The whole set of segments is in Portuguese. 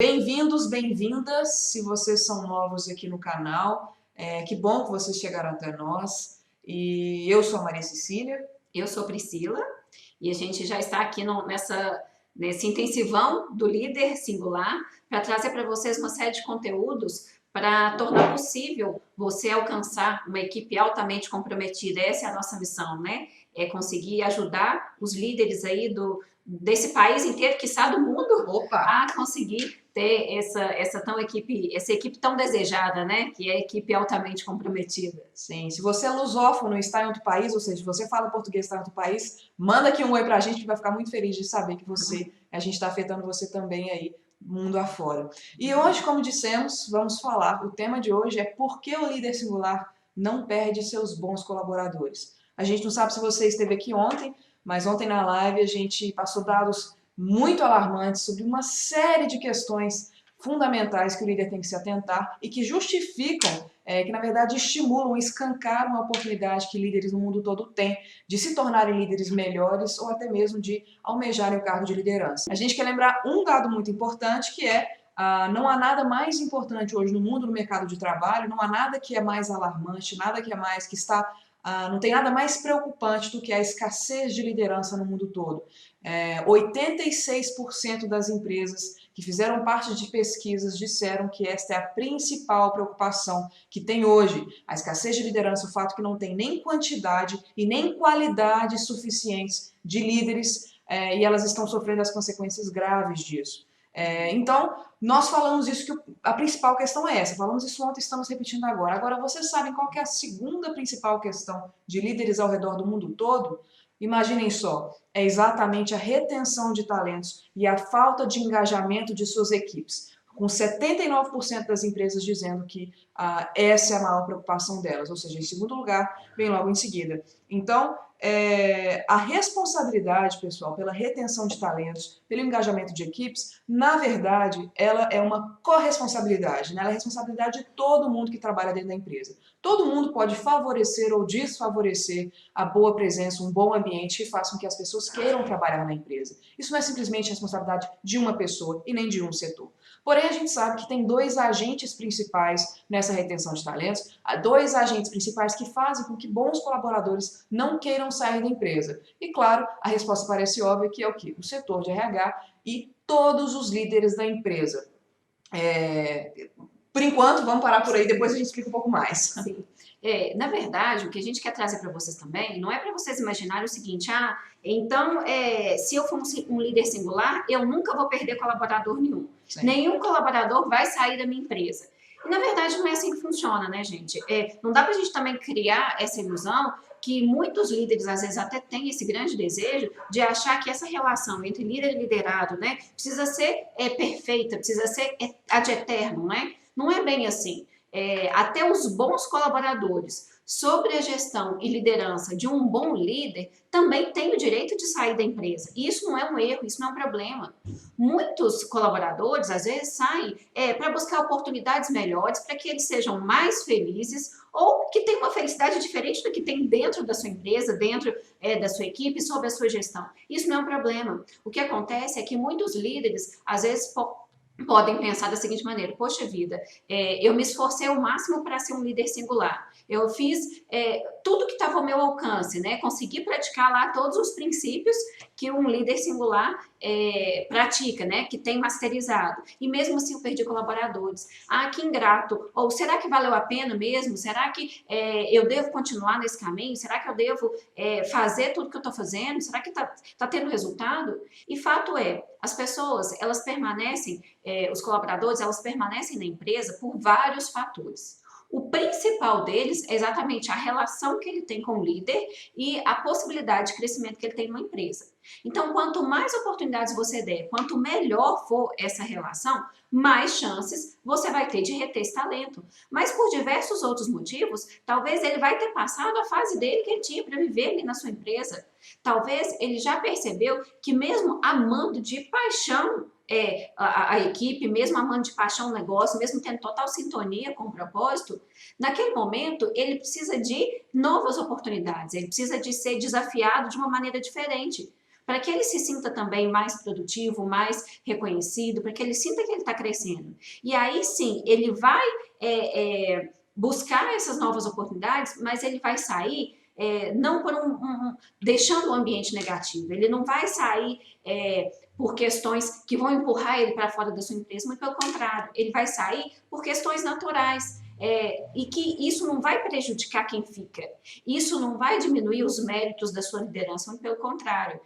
Bem-vindos, bem-vindas, se vocês são novos aqui no canal, que bom que vocês chegaram até nós. E eu sou a Maria Cecília. Eu sou Priscila e a gente já está aqui nesse intensivão do líder singular para trazer para vocês uma série de conteúdos para tornar possível você alcançar uma equipe altamente comprometida. Essa é a nossa missão, né? É conseguir ajudar os líderes aí desse país inteiro, quiçá do mundo, Opa! a conseguir ter essa equipe tão desejada, né? Que é a equipe altamente comprometida. Sim, se você é lusófono e está em outro país, ou seja, se você fala português e está em outro país, manda aqui um oi pra gente, que vai ficar muito feliz de saber que a gente está afetando você também aí, mundo afora. E hoje, como dissemos, vamos falar, o tema de hoje é por que o líder singular não perde seus bons colaboradores. A gente não sabe se você esteve aqui ontem, mas ontem na live a gente passou dados muito alarmantes sobre uma série de questões fundamentais que o líder tem que se atentar e que justificam, que na verdade estimulam, escancaram a oportunidade que líderes no mundo todo têm de se tornarem líderes melhores ou até mesmo de almejarem o cargo de liderança. A gente quer lembrar um dado muito importante que não há nada mais importante hoje no mundo, no mercado de trabalho, não há nada que é mais alarmante, nada que é mais que está não tem nada mais preocupante do que a escassez de liderança no mundo todo. 86% das empresas que fizeram parte de pesquisas disseram que esta é a principal preocupação que tem hoje. A escassez de liderança, o fato que não tem nem quantidade e nem qualidade suficientes de líderes e elas estão sofrendo as consequências graves disso. Então, nós falamos isso, que a principal questão é essa, falamos isso ontem, estamos repetindo agora. Agora, vocês sabem qual que é a segunda principal questão de líderes ao redor do mundo todo? Imaginem só, é exatamente a retenção de talentos e a falta de engajamento de suas equipes, com 79% das empresas dizendo que essa é a maior preocupação delas, ou seja, em segundo lugar, vem logo em seguida. Então, a responsabilidade, pessoal, pela retenção de talentos, pelo engajamento de equipes, na verdade, ela é uma corresponsabilidade, né? Ela é responsabilidade de todo mundo que trabalha dentro da empresa. Todo mundo pode favorecer ou desfavorecer a boa presença, um bom ambiente que faça com que as pessoas queiram trabalhar na empresa. Isso não é simplesmente responsabilidade de uma pessoa e nem de um setor. Porém, a gente sabe que tem dois agentes principais nessa retenção de talentos, dois agentes principais que fazem com que bons colaboradores não queiram sair da empresa. E claro, a resposta parece óbvia, que é o quê? O setor de RH e todos os líderes da empresa. Por enquanto, vamos parar por aí, depois a gente explica um pouco mais. Sim. Na verdade, o que a gente quer trazer para vocês também, não é para vocês imaginarem o seguinte, então, se eu for um líder singular, eu nunca vou perder colaborador nenhum. Sim. Nenhum colaborador vai sair da minha empresa. E, na verdade, não é assim que funciona, né, gente? Não dá para a gente também criar essa ilusão que muitos líderes, às vezes, até têm esse grande desejo de achar que essa relação entre líder e liderado, né, precisa ser perfeita, precisa ser ad eterno, né? Não é bem assim. Até os bons colaboradores, sobre a gestão e liderança de um bom líder, também têm o direito de sair da empresa. E isso não é um erro, isso não é um problema. Muitos colaboradores, às vezes, saem para buscar oportunidades melhores, para que eles sejam mais felizes ou que tenham uma felicidade diferente do que tem dentro da sua empresa, dentro da sua equipe, sob a sua gestão. Isso não é um problema. O que acontece é que muitos líderes, às vezes, podem pensar da seguinte maneira: poxa vida, eu me esforcei ao máximo para ser um líder singular, eu fiz tudo que estava ao meu alcance, né? Consegui praticar lá todos os princípios que um líder singular pratica, né? Que tem masterizado, e mesmo assim eu perdi colaboradores. Que ingrato. Ou será que valeu a pena mesmo? Será que eu devo continuar nesse caminho? Será que eu devo fazer tudo que eu estou fazendo? Será que tá tendo resultado? E fato é, as pessoas, elas permanecem, os colaboradores, elas permanecem na empresa por vários fatores. O principal deles é exatamente a relação que ele tem com o líder e a possibilidade de crescimento que ele tem numa empresa. Então, quanto mais oportunidades você der, quanto melhor for essa relação, mais chances você vai ter de reter esse talento. Mas por diversos outros motivos, talvez ele vai ter passado a fase dele que ele tinha para viver ali na sua empresa. Talvez ele já percebeu que mesmo amando de paixão a equipe, mesmo amando de paixão o negócio, mesmo tendo total sintonia com o propósito, naquele momento ele precisa de novas oportunidades, ele precisa de ser desafiado de uma maneira diferente. para que ele se sinta também mais produtivo, mais reconhecido, para que ele sinta que ele está crescendo. E aí sim, ele vai buscar essas novas oportunidades, mas ele vai sair não por deixando o ambiente negativo, ele não vai sair por questões que vão empurrar ele para fora da sua empresa, muito pelo contrário, ele vai sair por questões naturais. E que isso não vai prejudicar quem fica, isso não vai diminuir os méritos da sua liderança, muito pelo contrário,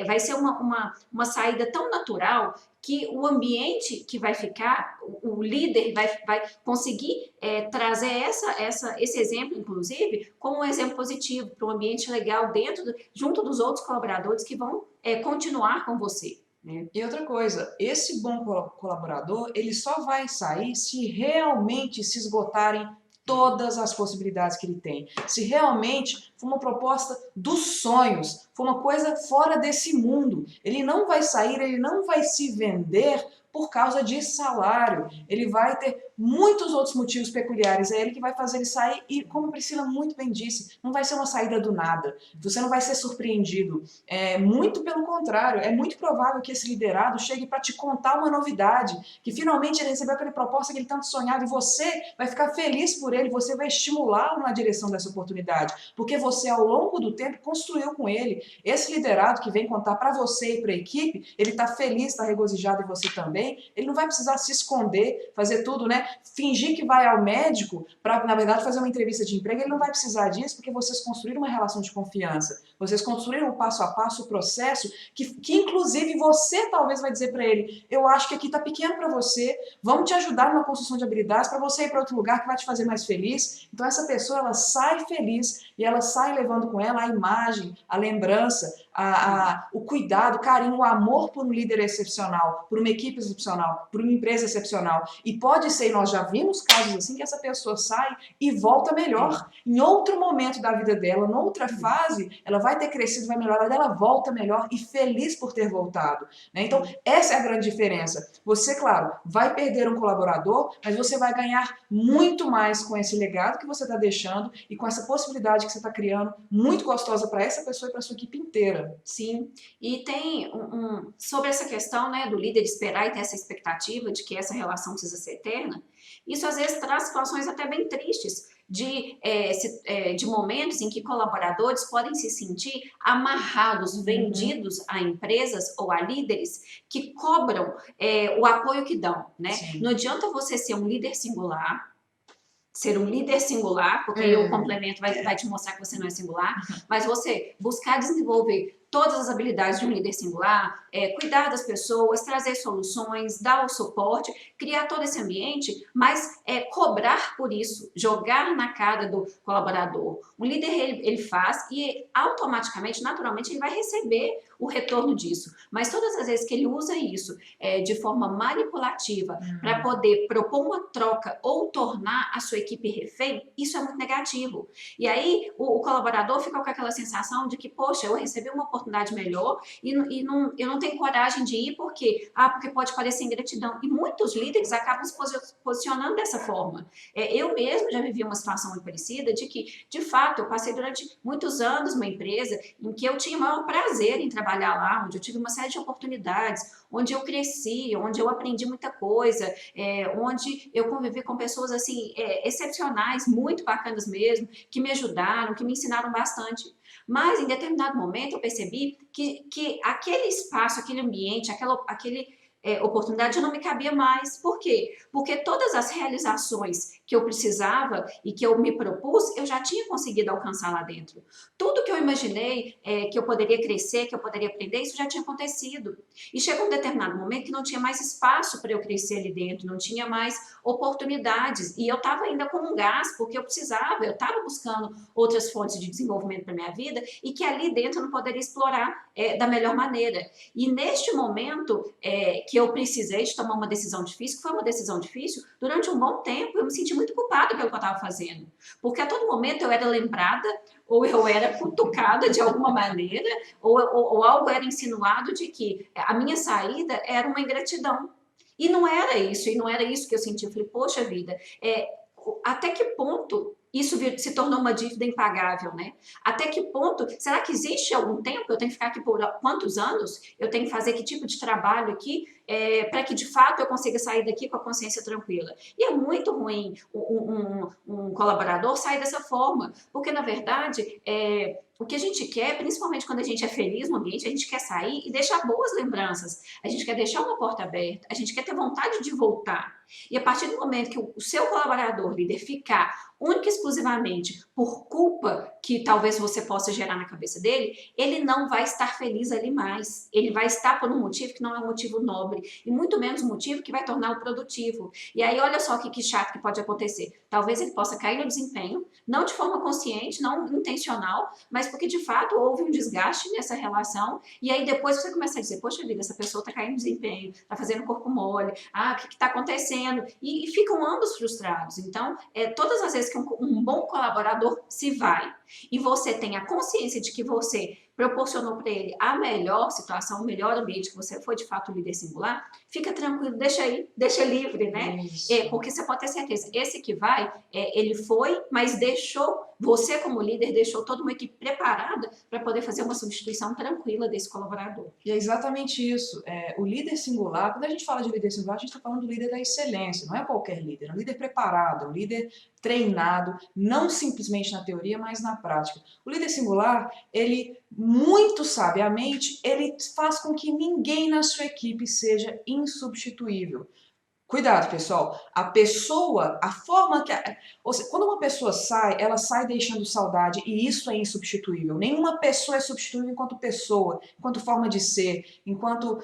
vai ser uma saída tão natural que o ambiente que vai ficar, o líder vai conseguir trazer esse exemplo, inclusive, como um exemplo positivo para um ambiente legal junto dos outros colaboradores que vão continuar com você. E outra coisa, esse bom colaborador, ele só vai sair se realmente se esgotarem todas as possibilidades que ele tem. Se realmente for uma proposta dos sonhos, for uma coisa fora desse mundo, ele não vai sair, ele não vai se vender por causa de salário. Ele vai ter muitos outros motivos peculiares, é ele que vai fazer ele sair e, como a Priscila muito bem disse, não vai ser uma saída do nada. Você não vai ser surpreendido. Muito pelo contrário, é muito provável que esse liderado chegue para te contar uma novidade, que finalmente ele recebeu aquela proposta que ele tanto sonhava e você vai ficar feliz por ele, você vai estimulá-lo na direção dessa oportunidade, porque você, ao longo do tempo, construiu com ele. Esse liderado que vem contar para você e para a equipe, ele está feliz, está regozijado e você também, ele não vai precisar se esconder, fazer tudo, né? Fingir que vai ao médico para, na verdade, fazer uma entrevista de emprego, ele não vai precisar disso porque vocês construíram uma relação de confiança, vocês construíram o passo a passo, o processo, que inclusive você talvez vai dizer para ele, eu acho que aqui está pequeno para você, vamos te ajudar numa construção de habilidades para você ir para outro lugar que vai te fazer mais feliz. Então essa pessoa, ela sai feliz e ela sai levando com ela a imagem, a lembrança, o cuidado, o carinho, o amor por um líder excepcional, por uma equipe excepcional, por uma empresa excepcional. E pode ser, e nós já vimos casos assim, que essa pessoa sai e volta melhor. Em outro momento da vida dela, noutra fase, ela vai ter crescido, vai melhorar, ela volta melhor e feliz por ter voltado. Né? Então, essa é a grande diferença. Você, claro, vai perder um colaborador, mas você vai ganhar muito mais com esse legado que você está deixando e com essa possibilidade que você está criando, muito gostosa para essa pessoa e para a sua equipe inteira. Sim, e tem sobre essa questão, né, do líder esperar e ter essa expectativa de que essa relação precisa ser eterna, isso às vezes traz situações até bem tristes, de momentos em que colaboradores podem se sentir amarrados, vendidos a empresas ou a líderes que cobram o apoio que dão, né? Sim. Não adianta você ser um líder singular, porque aí o complemento vai te mostrar que você não é singular, mas você buscar desenvolver todas as habilidades de um líder singular, cuidar das pessoas, trazer soluções, dar o suporte, criar todo esse ambiente, mas cobrar por isso, jogar na cara do colaborador. Um líder, ele faz e automaticamente, naturalmente, ele vai receber o retorno disso. Mas todas as vezes que ele usa isso de forma manipulativa para poder propor uma troca ou tornar a sua equipe refém, isso é muito negativo. E aí o colaborador fica com aquela sensação de que, poxa, eu recebi uma oportunidade melhor e eu não tenho coragem de ir porque pode parecer ingratidão. E muitos líderes acabam se posicionando dessa forma. Eu mesmo já vivi uma situação muito parecida de que, de fato, eu passei durante muitos anos numa empresa em que eu tinha o maior prazer em trabalhar lá, onde eu tive uma série de oportunidades, onde eu cresci, onde eu aprendi muita coisa, onde eu convivi com pessoas assim excepcionais, muito bacanas mesmo, que me ajudaram, que me ensinaram bastante. Mas, em determinado momento, eu percebi que aquele espaço, aquele ambiente, aquele oportunidade não me cabia mais. Por quê? Porque todas as realizações que eu precisava e que eu me propus, eu já tinha conseguido alcançar lá dentro. Tudo que eu imaginei que eu poderia crescer, que eu poderia aprender, isso já tinha acontecido. E chegou um determinado momento que não tinha mais espaço para eu crescer ali dentro, não tinha mais oportunidades. E eu estava ainda com um gás, porque eu estava buscando outras fontes de desenvolvimento para minha vida e que ali dentro eu não poderia explorar da melhor maneira. E neste momento que eu precisei de tomar uma decisão difícil, que foi uma decisão difícil, durante um bom tempo eu me senti muito culpada pelo que eu estava fazendo. Porque a todo momento eu era lembrada, ou eu era cutucada de alguma maneira, ou algo era insinuado de que a minha saída era uma ingratidão. E não era isso que eu senti. Eu falei, poxa vida, até que ponto isso se tornou uma dívida impagável, né? Até que ponto, será que existe algum tempo? Eu tenho que ficar aqui por quantos anos? Eu tenho que fazer que tipo de trabalho aqui para que de fato eu consiga sair daqui com a consciência tranquila? E é muito ruim um colaborador sair dessa forma, porque na verdade o que a gente quer, principalmente quando a gente é feliz no ambiente, a gente quer sair e deixar boas lembranças, a gente quer deixar uma porta aberta, a gente quer ter vontade de voltar. E a partir do momento que o seu colaborador, líder, ficar única e exclusivamente por culpa que talvez você possa gerar na cabeça dele, ele não vai estar feliz ali mais. Ele vai estar por um motivo que não é um motivo nobre, e muito menos um motivo que vai torná-lo produtivo. E aí, olha só que chato que pode acontecer. Talvez ele possa cair no desempenho, não de forma consciente, não intencional, mas porque de fato houve um desgaste nessa relação, e aí depois você começa a dizer, poxa vida, essa pessoa está caindo no desempenho, está fazendo corpo mole, o que está acontecendo? E ficam ambos frustrados. Então, todas as vezes que um bom colaborador se vai e você tem a consciência de que você proporcionou para ele a melhor situação, o melhor ambiente, que você foi de fato um líder singular, fica tranquilo, deixa aí, deixa livre, né? Porque você pode ter certeza, esse que vai, ele foi, mas deixou, você como líder, deixou toda uma equipe preparada para poder fazer uma substituição tranquila desse colaborador. E é exatamente isso. O líder singular, quando a gente fala de líder singular, a gente está falando do líder da excelência, não é qualquer líder, é um líder preparado, é um líder treinado, não simplesmente na teoria, mas na prática. O líder singular, ele muito sabiamente, ele faz com que ninguém na sua equipe seja insubstituível. Cuidado, pessoal. A pessoa, a forma que... Ou seja, quando uma pessoa sai, ela sai deixando saudade, e isso é insubstituível. Nenhuma pessoa é substituível enquanto pessoa, enquanto forma de ser, enquanto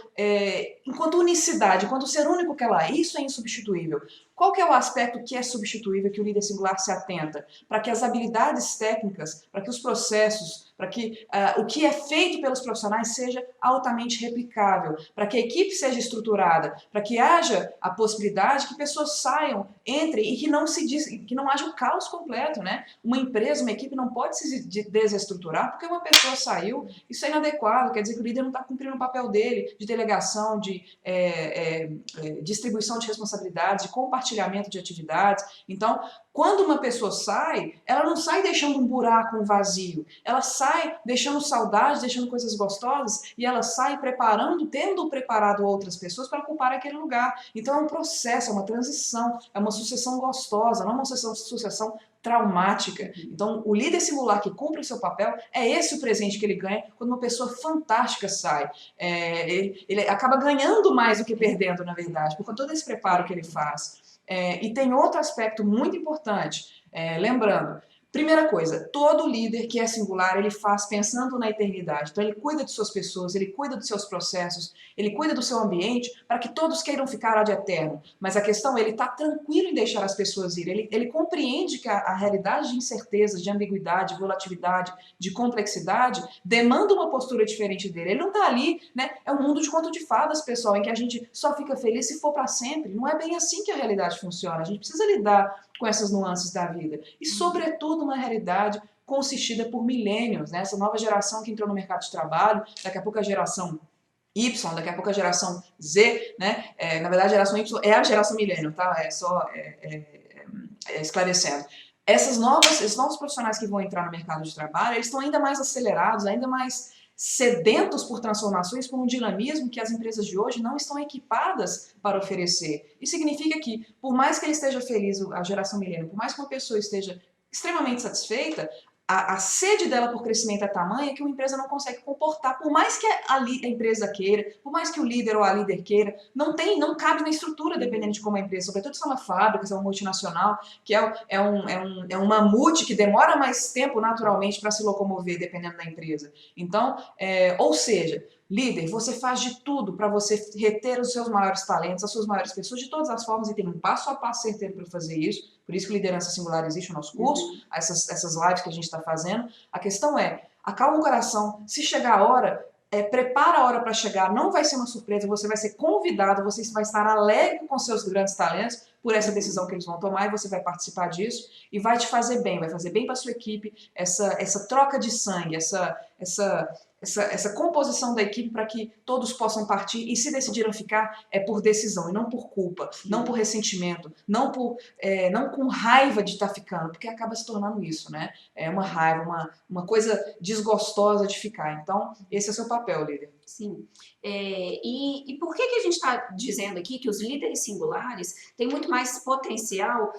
unicidade, enquanto ser único que ela é. Isso é insubstituível. Qual que é o aspecto que é substituível, que o líder singular se atenta? Para que as habilidades técnicas, para que os processos, para que o que é feito pelos profissionais seja altamente replicável, para que a equipe seja estruturada, para que haja a possibilidade que pessoas saiam, entrem e que não haja um caos completo, né? Uma empresa, uma equipe não pode se desestruturar porque uma pessoa saiu, isso é inadequado, quer dizer que o líder não está cumprindo o papel dele de delegação, de distribuição de responsabilidades, de compartilhamento de atividades. Então, quando uma pessoa sai, ela não sai deixando um buraco, um vazio. Ela sai deixando saudades, deixando coisas gostosas, e ela sai tendo preparado outras pessoas para ocupar aquele lugar. Então é um processo, é uma transição, é uma sucessão gostosa, não é uma sucessão traumática. Então, o líder singular que cumpre o seu papel, é esse o presente que ele ganha quando uma pessoa fantástica sai. Ele acaba ganhando mais do que perdendo, na verdade, por todo esse preparo que ele faz. E tem outro aspecto muito importante, lembrando, primeira coisa, todo líder que é singular, ele faz pensando na eternidade. Então ele cuida de suas pessoas, ele cuida dos seus processos, ele cuida do seu ambiente para que todos queiram ficar ad eterno. Mas a questão é, ele está tranquilo em deixar as pessoas ir. Ele compreende que a realidade de incertezas, de ambiguidade, de volatilidade, de complexidade, demanda uma postura diferente dele. Ele não está ali, né? É um mundo de conto de fadas, pessoal, em que a gente só fica feliz se for para sempre. Não é bem assim que a realidade funciona. A gente precisa lidar com essas nuances da vida. E, sobretudo, uma realidade consistida por milênios, né? Essa nova geração que entrou no mercado de trabalho, daqui a pouco a geração Y, daqui a pouco a geração Z, né? Na verdade, a geração Y é a geração milênio, tá? Esclarecendo. Esses novos profissionais que vão entrar no mercado de trabalho, eles estão ainda mais acelerados, ainda mais sedentos por transformações, por um dinamismo que as empresas de hoje não estão equipadas para oferecer. Isso significa que, por mais que ele esteja feliz, a geração milênio, por mais que uma pessoa esteja extremamente satisfeita, a sede dela por crescimento é tamanha que uma empresa não consegue comportar, por mais que a empresa queira, por mais que o líder ou a líder queira, não cabe na estrutura, dependendo de como a empresa, sobretudo se é uma fábrica, se é uma multinacional, que é um mamute que demora mais tempo naturalmente para se locomover, dependendo da empresa. Então, ou seja, líder, você faz de tudo para você reter os seus maiores talentos, as suas maiores pessoas, de todas as formas, e tem um passo a passo certeiro para fazer isso. Por isso que Liderança Singular existe no nosso curso, essas lives que a gente está fazendo. A questão é, acalma o coração, se chegar a hora, prepara a hora para chegar, não vai ser uma surpresa, você vai ser convidado, você vai estar alegre com seus grandes talentos por essa decisão que eles vão tomar, e você vai participar disso, e vai te fazer bem, vai fazer bem para a sua equipe, essa troca de sangue, essa essa composição da equipe para que todos possam partir e se decidiram ficar é por decisão e não por culpa, não por ressentimento, não com raiva de estar ficando, porque acaba se tornando isso, né? É uma raiva, uma coisa desgostosa de ficar. Então, esse é o seu papel, líder. Sim. E por que a gente está dizendo aqui que os líderes singulares têm muito mais potencial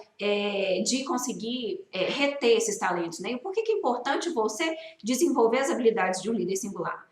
de conseguir reter esses talentos, né? E por que é importante você desenvolver as habilidades de um líder singular?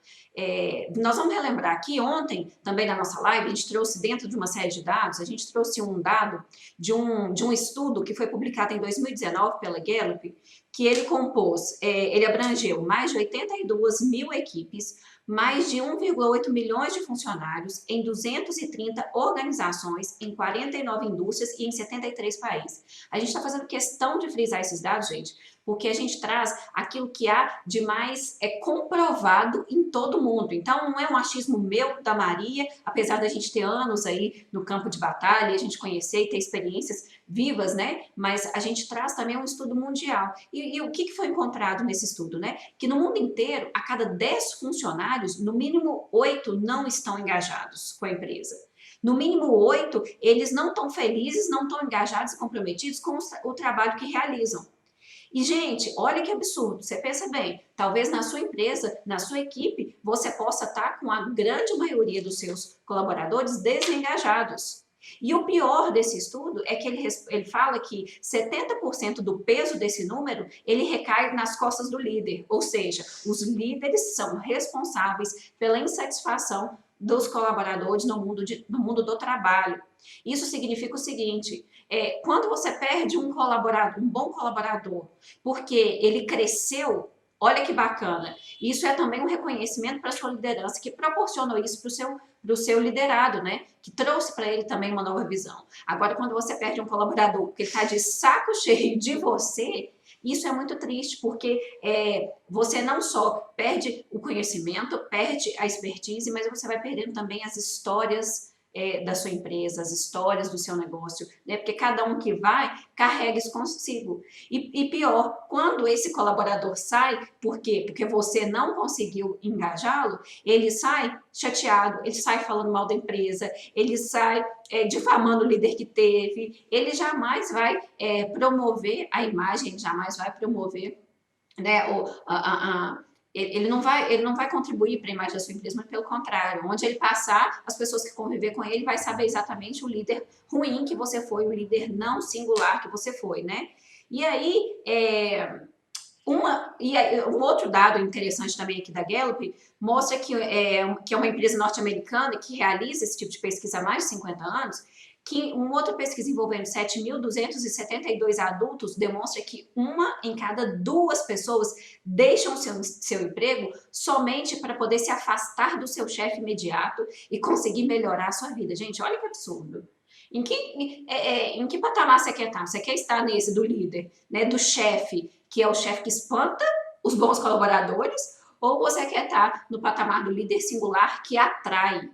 Nós vamos relembrar aqui, ontem, também na nossa live, a gente trouxe dentro de uma série de dados, a gente trouxe um dado de um estudo que foi publicado em 2019 pela Gallup, que ele abrangeu mais de 82 mil equipes, mais de 1,8 milhões de funcionários em 230 organizações, em 49 indústrias e em 73 países. A gente está fazendo questão de frisar esses dados, gente, porque a gente traz aquilo que há de mais comprovado em todo mundo. Então, não é um achismo meu, da Maria, apesar da gente ter anos aí no campo de batalha, a gente conhecer e ter experiências vivas, né? Mas a gente traz também um estudo mundial. E o que foi encontrado nesse estudo, né? Que no mundo inteiro, a cada 10 funcionários, no mínimo 8 não estão engajados com a empresa. No mínimo 8, eles não estão felizes, não estão engajados e comprometidos com o trabalho que realizam. E, gente, olha que absurdo, você pensa bem, talvez na sua empresa, na sua equipe, você possa estar com a grande maioria dos seus colaboradores desengajados. E o pior desse estudo é que ele fala que 70% do peso desse número, ele recai nas costas do líder, ou seja, os líderes são responsáveis pela insatisfação dos colaboradores no mundo do trabalho. Isso significa o seguinte, quando você perde um bom colaborador, porque ele cresceu, olha que bacana, isso é também um reconhecimento para a sua liderança, que proporcionou isso para o seu liderado, né? Que trouxe para ele também uma nova visão. Agora, quando você perde um colaborador porque ele está de saco cheio de você, isso é muito triste, porque você não só perde o conhecimento, perde a expertise, mas você vai perdendo também as histórias da sua empresa, as histórias do seu negócio, né? Porque cada um que vai, carrega isso consigo. E pior, quando esse colaborador sai, por quê? Porque você não conseguiu engajá-lo, ele sai chateado, ele sai falando mal da empresa, ele sai difamando o líder que teve, ele jamais vai promover a imagem, ele jamais vai promover, né, ele não vai contribuir para a imagem da sua empresa, mas pelo contrário, onde ele passar, as pessoas que conviver com ele vai saber exatamente o líder ruim que você foi, o líder não singular que você foi, né? E aí, um outro dado interessante também aqui da Gallup mostra que é uma empresa norte-americana que realiza esse tipo de pesquisa há mais de 50 anos, que uma outra pesquisa envolvendo 7.272 adultos demonstra que 1 em cada 2 pessoas deixam seu emprego somente para poder se afastar do seu chefe imediato e conseguir melhorar a sua vida. Gente, olha que absurdo. Em que patamar você quer estar? Você quer estar nesse do líder, né, do chefe, que é o chefe que espanta os bons colaboradores, ou você quer estar no patamar do líder singular que atrai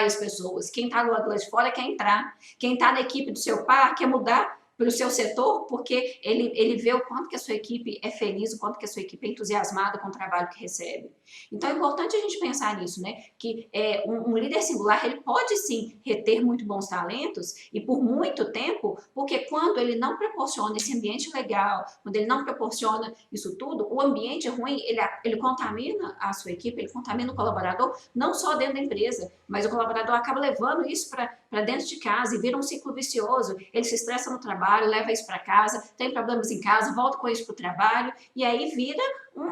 as pessoas. Quem está do lado de fora quer entrar. Quem está na equipe do seu par quer mudar para o seu setor, porque ele vê o quanto que a sua equipe é feliz, o quanto que a sua equipe é entusiasmada com o trabalho que recebe. Então, é importante a gente pensar nisso, né? Que um líder singular, ele pode sim reter muito bons talentos e por muito tempo, porque quando ele não proporciona esse ambiente legal, quando ele não proporciona isso tudo, o ambiente ruim, ele contamina a sua equipe, ele contamina o colaborador, não só dentro da empresa, mas o colaborador acaba levando isso para dentro de casa e vira um ciclo vicioso. Ele se estressa no trabalho, leva isso para casa, tem problemas em casa, volta com isso para o trabalho, e aí vira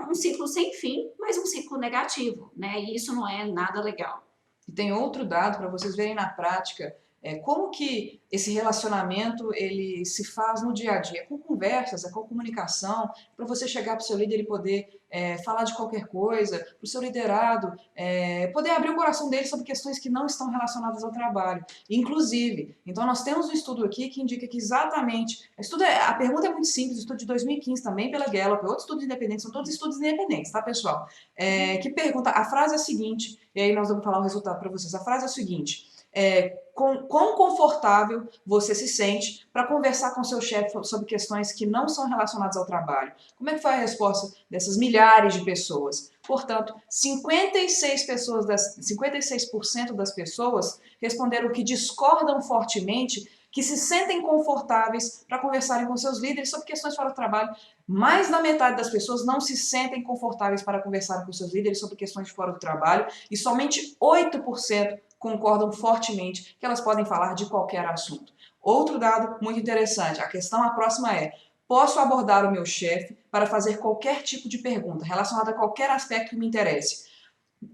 um ciclo sem fim, mas um ciclo negativo, né? E isso não é nada legal. E tem outro dado para vocês verem na prática, como que esse relacionamento ele se faz no dia a dia, com conversas, com comunicação, para você chegar para o seu líder e poder falar de qualquer coisa, para o seu liderado, poder abrir o coração dele sobre questões que não estão relacionadas ao trabalho, inclusive. Então nós temos um estudo aqui que indica que exatamente, a pergunta é muito simples, estudo de 2015 também pela Gallup, outros estudos independentes, são todos estudos independentes, tá pessoal? Que pergunta, a frase é a seguinte, e aí nós vamos falar o resultado para vocês, a frase é a seguinte: quão confortável você se sente para conversar com seu chefe sobre questões que não são relacionadas ao trabalho. Como é que foi a resposta dessas milhares de pessoas? Portanto, 56% das pessoas responderam que discordam fortemente, que se sentem confortáveis para conversarem com seus líderes sobre questões fora do trabalho. Mais da metade das pessoas não se sentem confortáveis para conversar com seus líderes sobre questões de fora do trabalho e somente 8% concordam fortemente que elas podem falar de qualquer assunto. Outro dado muito interessante, a próxima é: posso abordar o meu chefe para fazer qualquer tipo de pergunta relacionada a qualquer aspecto que me interesse?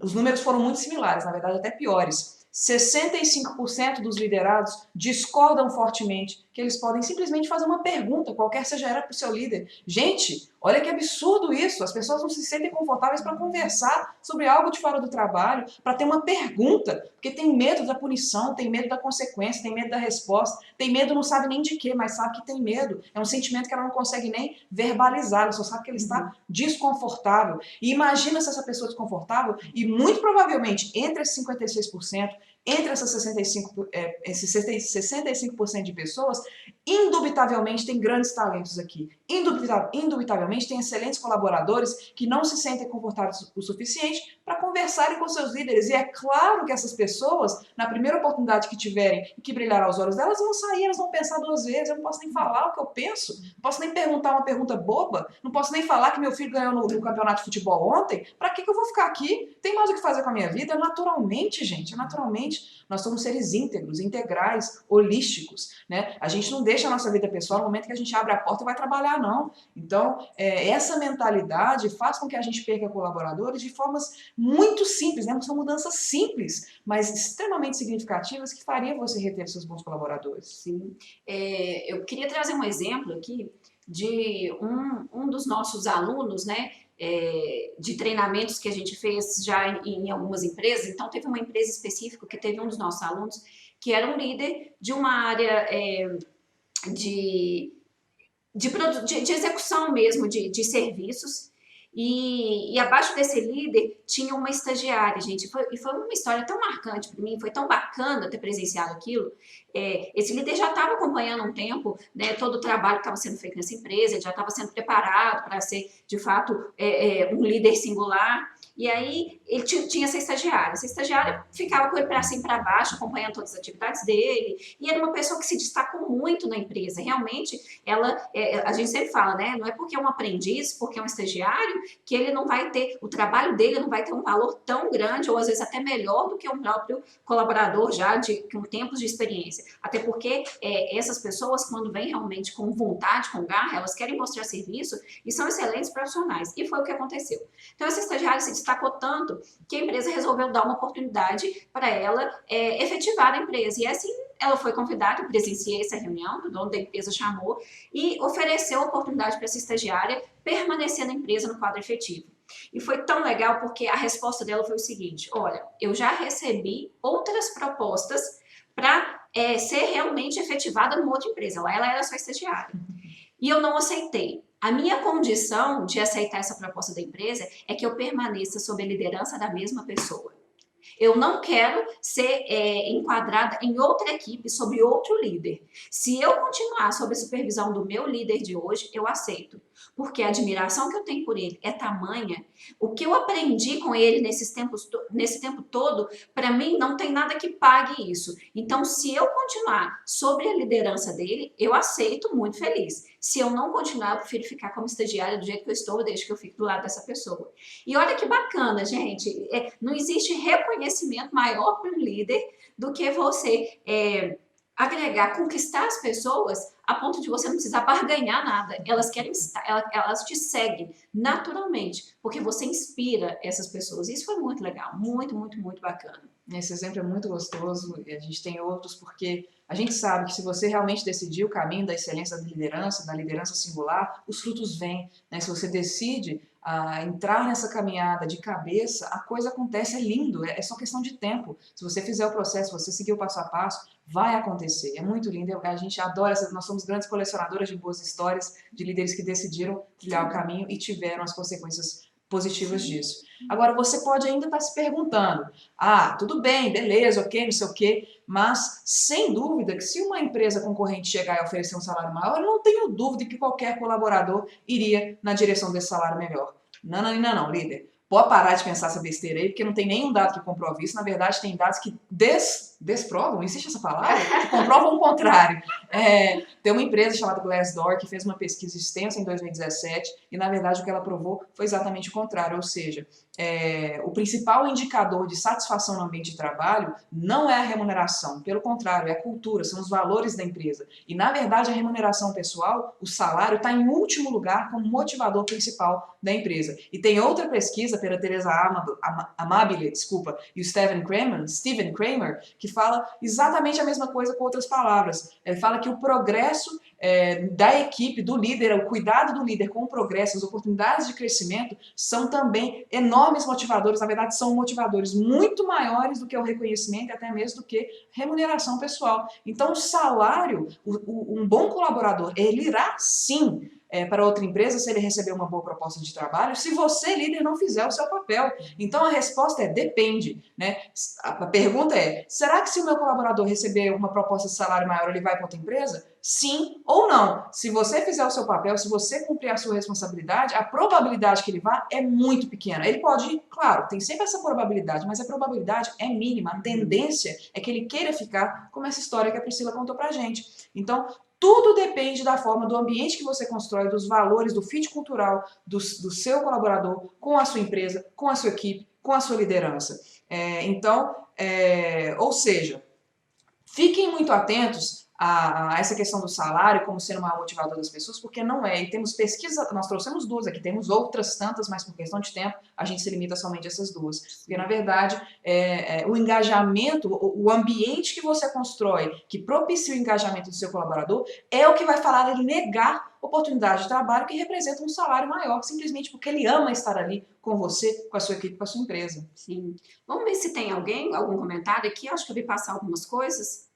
Os números foram muito similares, na verdade até piores. 65% dos liderados discordam fortemente que eles podem simplesmente fazer uma pergunta, qualquer seja ela, para o seu líder. Gente, olha que absurdo isso! As pessoas não se sentem confortáveis para conversar sobre algo de fora do trabalho, para ter uma pergunta, porque tem medo da punição, tem medo da consequência, tem medo da resposta, tem medo, não sabe nem de quê, mas sabe que tem medo. É um sentimento que ela não consegue nem verbalizar, ela só sabe que ela está desconfortável. E imagina se essa pessoa desconfortável, e muito provavelmente entre esses 56%, entre essas 65% de pessoas, indubitavelmente tem grandes talentos aqui. Indubitavelmente tem excelentes colaboradores que não se sentem confortáveis o suficiente para conversarem com seus líderes. E é claro que essas pessoas, na primeira oportunidade que tiverem e que brilhar aos olhos delas, vão sair, elas vão pensar duas vezes. Eu não posso nem falar o que eu penso, não posso nem perguntar uma pergunta boba, não posso nem falar que meu filho ganhou no campeonato de futebol ontem. Para que eu vou ficar aqui? Tem mais o que fazer com a minha vida? Naturalmente, gente, naturalmente. Nós somos seres íntegros, integrais, holísticos, né? A gente não deixa a nossa vida pessoal no momento que a gente abre a porta e vai trabalhar, não. Então, essa mentalidade faz com que a gente perca colaboradores de formas muito simples, né? São mudanças simples, mas extremamente significativas que fariam você reter seus bons colaboradores. Sim. Eu queria trazer um exemplo aqui de um dos nossos alunos, né? De treinamentos que a gente fez já em algumas empresas. Então, teve uma empresa específica que teve um dos nossos alunos que era um líder de uma área de execução mesmo de serviços. E abaixo desse líder tinha uma estagiária, gente, e foi uma história tão marcante para mim, foi tão bacana ter presenciado aquilo. Esse líder já estava acompanhando um tempo, né, todo o trabalho que estava sendo feito nessa empresa, ele já estava sendo preparado para ser, de fato, um líder singular. E aí ele tinha essa estagiária ficava com ele para cima e para baixo, acompanhando todas as atividades dele, e era uma pessoa que se destacou muito na empresa. Realmente, a gente sempre fala, né, não é porque é um aprendiz, porque é um estagiário, que ele não vai ter, o trabalho dele não vai ter um valor tão grande, ou às vezes até melhor do que um próprio colaborador já com tempos de experiência. Até porque essas pessoas, quando vêm realmente com vontade, com garra, elas querem mostrar serviço e são excelentes profissionais. E foi o que aconteceu. Então, essa estagiária se destacou tanto que a empresa resolveu dar uma oportunidade para ela efetivar a empresa. E assim, ela foi convidada, eu presenciei essa reunião, o dono da empresa chamou e ofereceu a oportunidade para essa estagiária permanecer na empresa no quadro efetivo. E foi tão legal porque a resposta dela foi o seguinte: olha, eu já recebi outras propostas para ser realmente efetivada numa outra empresa. Lá ela era só estagiária. E eu não aceitei. A minha condição de aceitar essa proposta da empresa é que eu permaneça sob a liderança da mesma pessoa. Eu não quero ser enquadrada em outra equipe, sob outro líder. Se eu continuar sob a supervisão do meu líder de hoje, eu aceito. Porque a admiração que eu tenho por ele é tamanha. O que eu aprendi com ele nesse tempo todo, para mim, não tem nada que pague isso. Então, se eu continuar sob a liderança dele, eu aceito muito feliz. Se eu não continuar, eu prefiro ficar como estagiária do jeito que eu estou, desde que eu fique do lado dessa pessoa. E olha que bacana, gente. Não existe reconhecimento maior para um líder do que você agregar, conquistar as pessoas a ponto de você não precisar barganhar nada. Elas querem estar, elas te seguem naturalmente, porque você inspira essas pessoas. Isso foi muito legal, muito, muito, muito bacana. Esse exemplo é muito gostoso e a gente tem outros porque a gente sabe que se você realmente decidir o caminho da excelência da liderança singular, os frutos vêm, né? Se você decide entrar nessa caminhada de cabeça, a coisa acontece, é lindo, é só questão de tempo. Se você fizer o processo, se você seguir o passo a passo, vai acontecer. É muito lindo, a gente adora, nós somos grandes colecionadoras de boas histórias de líderes que decidiram trilhar o caminho e tiveram as consequências positivas disso. Agora, você pode ainda estar se perguntando, tudo bem, beleza, ok, não sei o quê, Mas, sem dúvida, que se uma empresa concorrente chegar e oferecer um salário maior, eu não tenho dúvida que qualquer colaborador iria na direção desse salário melhor. Não, não, não, não, líder. Pode parar de pensar essa besteira aí, porque não tem nenhum dado que comprove isso. Na verdade, tem dados que desprovam, existe essa palavra? Que comprovam o contrário. Tem uma empresa chamada Glassdoor que fez uma pesquisa extensa em 2017 e, na verdade, o que ela provou foi exatamente o contrário, ou seja, o principal indicador de satisfação no ambiente de trabalho não é a remuneração, pelo contrário, é a cultura, são os valores da empresa. E, na verdade, a remuneração pessoal, o salário, está em último lugar como motivador principal da empresa. E tem outra pesquisa pela Teresa Amabile, e o Steven Kramer, que fala exatamente a mesma coisa com outras palavras. Ele fala que o progresso da equipe, do líder, o cuidado do líder com o progresso, as oportunidades de crescimento são também enormes motivadores, na verdade são motivadores muito maiores do que o reconhecimento e até mesmo do que remuneração pessoal. Então o salário, um bom colaborador, ele irá sim para outra empresa se ele receber uma boa proposta de trabalho, se você, líder, não fizer o seu papel. Então a resposta é depende, né? A pergunta é, será que se o meu colaborador receber uma proposta de salário maior, ele vai para outra empresa? Sim ou não. Se você fizer o seu papel, se você cumprir a sua responsabilidade, a probabilidade que ele vá é muito pequena. Ele pode ir, claro, tem sempre essa probabilidade, mas a probabilidade é mínima. A tendência é que ele queira ficar, como essa história que a Priscila contou pra gente. Então, tudo depende da forma, do ambiente que você constrói, dos valores, do fit cultural do seu colaborador com a sua empresa, com a sua equipe, com a sua liderança. Ou seja, fiquem muito atentos a essa questão do salário como sendo uma motivador das pessoas, porque não é. E temos pesquisas, nós trouxemos duas aqui, temos outras tantas, mas por questão de tempo a gente se limita somente a essas duas. Porque, na verdade, o engajamento, o ambiente que você constrói, que propicia o engajamento do seu colaborador, é o que vai falar ele negar oportunidade de trabalho que representa um salário maior, simplesmente porque ele ama estar ali com você, com a sua equipe, com a sua empresa. Sim. Vamos ver se tem algum comentário aqui. Acho que eu vi passar algumas coisas.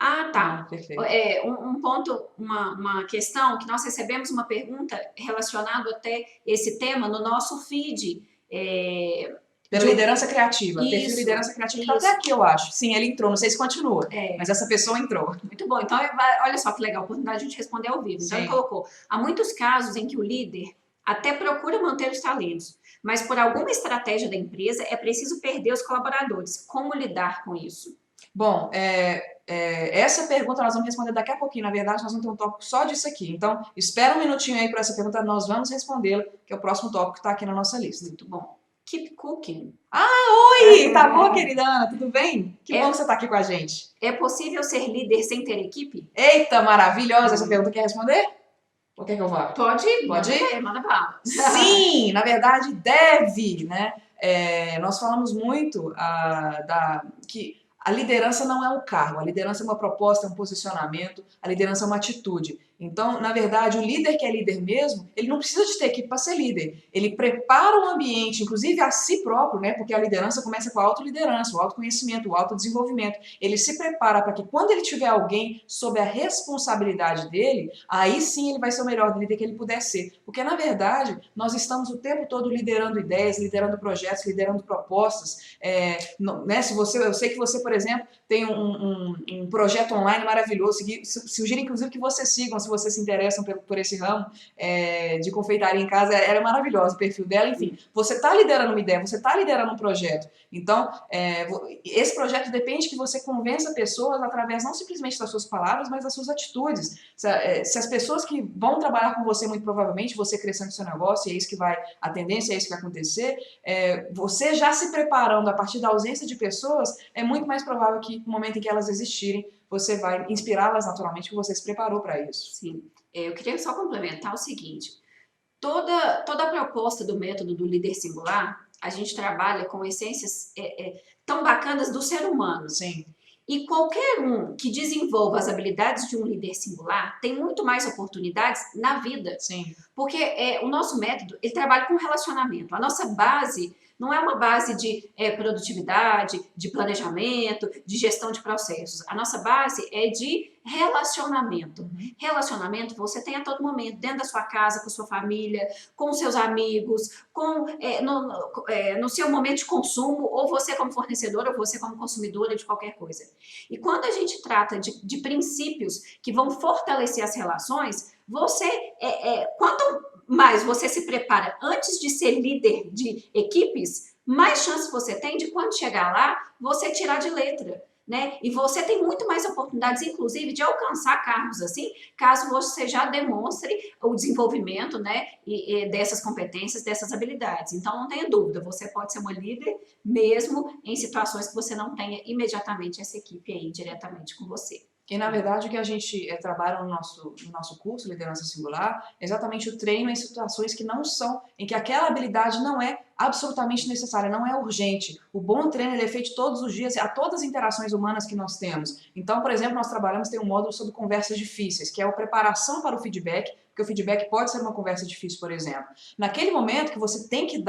Ah, tá. Perfeito. Um ponto, uma questão que nós recebemos uma pergunta relacionada até esse tema no nosso feed. Pela liderança criativa. Isso, perfil liderança criativa está até aqui, eu acho. Sim, ele entrou, não sei se continua, mas essa pessoa entrou. Muito bom. Então, olha só que legal, a oportunidade de a gente responder ao vivo. Então, ele colocou, há muitos casos em que o líder até procura manter os talentos, mas por alguma estratégia da empresa é preciso perder os colaboradores. Como lidar com isso? Bom, essa pergunta nós vamos responder daqui a pouquinho. Na verdade, nós vamos ter um tópico só disso aqui. Então, espera um minutinho aí para essa pergunta, nós vamos respondê-la, que é o próximo tópico que está aqui na nossa lista. Muito bom. Keep cooking. Oi! Tá boa, querida Ana? Tudo bem? Que bom que você está aqui com a gente. É possível ser líder sem ter equipe? Eita, maravilhosa essa pergunta. Quer responder? Ou quer que eu vá? Pode ir? Manda bala. Sim, na verdade, deve, né? Nós falamos muito que a liderança não é um cargo, a liderança é uma proposta, é um posicionamento, a liderança é uma atitude. Então, na verdade, o líder que é líder mesmo, ele não precisa de ter equipe para ser líder. Ele prepara o ambiente, inclusive a si próprio, né? Porque a liderança começa com a autoliderança, o autoconhecimento, o autodesenvolvimento. Ele se prepara para que quando ele tiver alguém sob a responsabilidade dele, aí sim ele vai ser o melhor líder que ele puder ser. Porque, na verdade, nós estamos o tempo todo liderando ideias, liderando projetos, liderando propostas. Eu sei que você, por exemplo, tem um projeto online maravilhoso, sugiro inclusive que vocês sigam, se vocês se interessam por esse ramo de confeitaria em casa, ela é maravilhosa, o perfil dela, enfim. Você está liderando uma ideia, você está liderando um projeto. Então, esse projeto depende que você convença pessoas através não simplesmente das suas palavras, mas das suas atitudes. Se as pessoas que vão trabalhar com você, muito provavelmente, você crescendo o seu negócio, a tendência é isso que vai acontecer, você já se preparando a partir da ausência de pessoas, é muito mais provável que no momento em que elas existirem, você vai inspirá-las naturalmente, porque você se preparou para isso. Sim. Eu queria só complementar o seguinte, toda a proposta do método do líder singular, a gente trabalha com essências tão bacanas do ser humano. Sim. E qualquer um que desenvolva as habilidades de um líder singular tem muito mais oportunidades na vida. Sim. Porque o nosso método, ele trabalha com relacionamento. A nossa base Não é uma base de produtividade, de planejamento, de gestão de processos. A nossa base é de relacionamento. Relacionamento você tem a todo momento, dentro da sua casa, com a sua família, com os seus amigos, no seu momento de consumo, ou você como fornecedora, ou você como consumidora de qualquer coisa. E quando a gente trata de princípios que vão fortalecer as relações, quanto mais você se prepara antes de ser líder de equipes, mais chance você tem de, quando chegar lá, você tirar de letra. Né? E você tem muito mais oportunidades, inclusive, de alcançar cargos assim, caso você já demonstre o desenvolvimento, né, dessas competências, dessas habilidades. Então, não tenha dúvida, você pode ser uma líder mesmo em situações que você não tenha imediatamente essa equipe aí diretamente com você. E, na verdade, o que a gente trabalha no nosso curso, Liderança Singular, é exatamente o treino em situações que não são, em que aquela habilidade não é absolutamente necessária, não é urgente. O bom treino ele é feito todos os dias, a todas as interações humanas que nós temos. Então, por exemplo, nós trabalhamos, tem um módulo sobre conversas difíceis, que é a preparação para o feedback, porque o feedback pode ser uma conversa difícil, por exemplo. Naquele momento que você tem que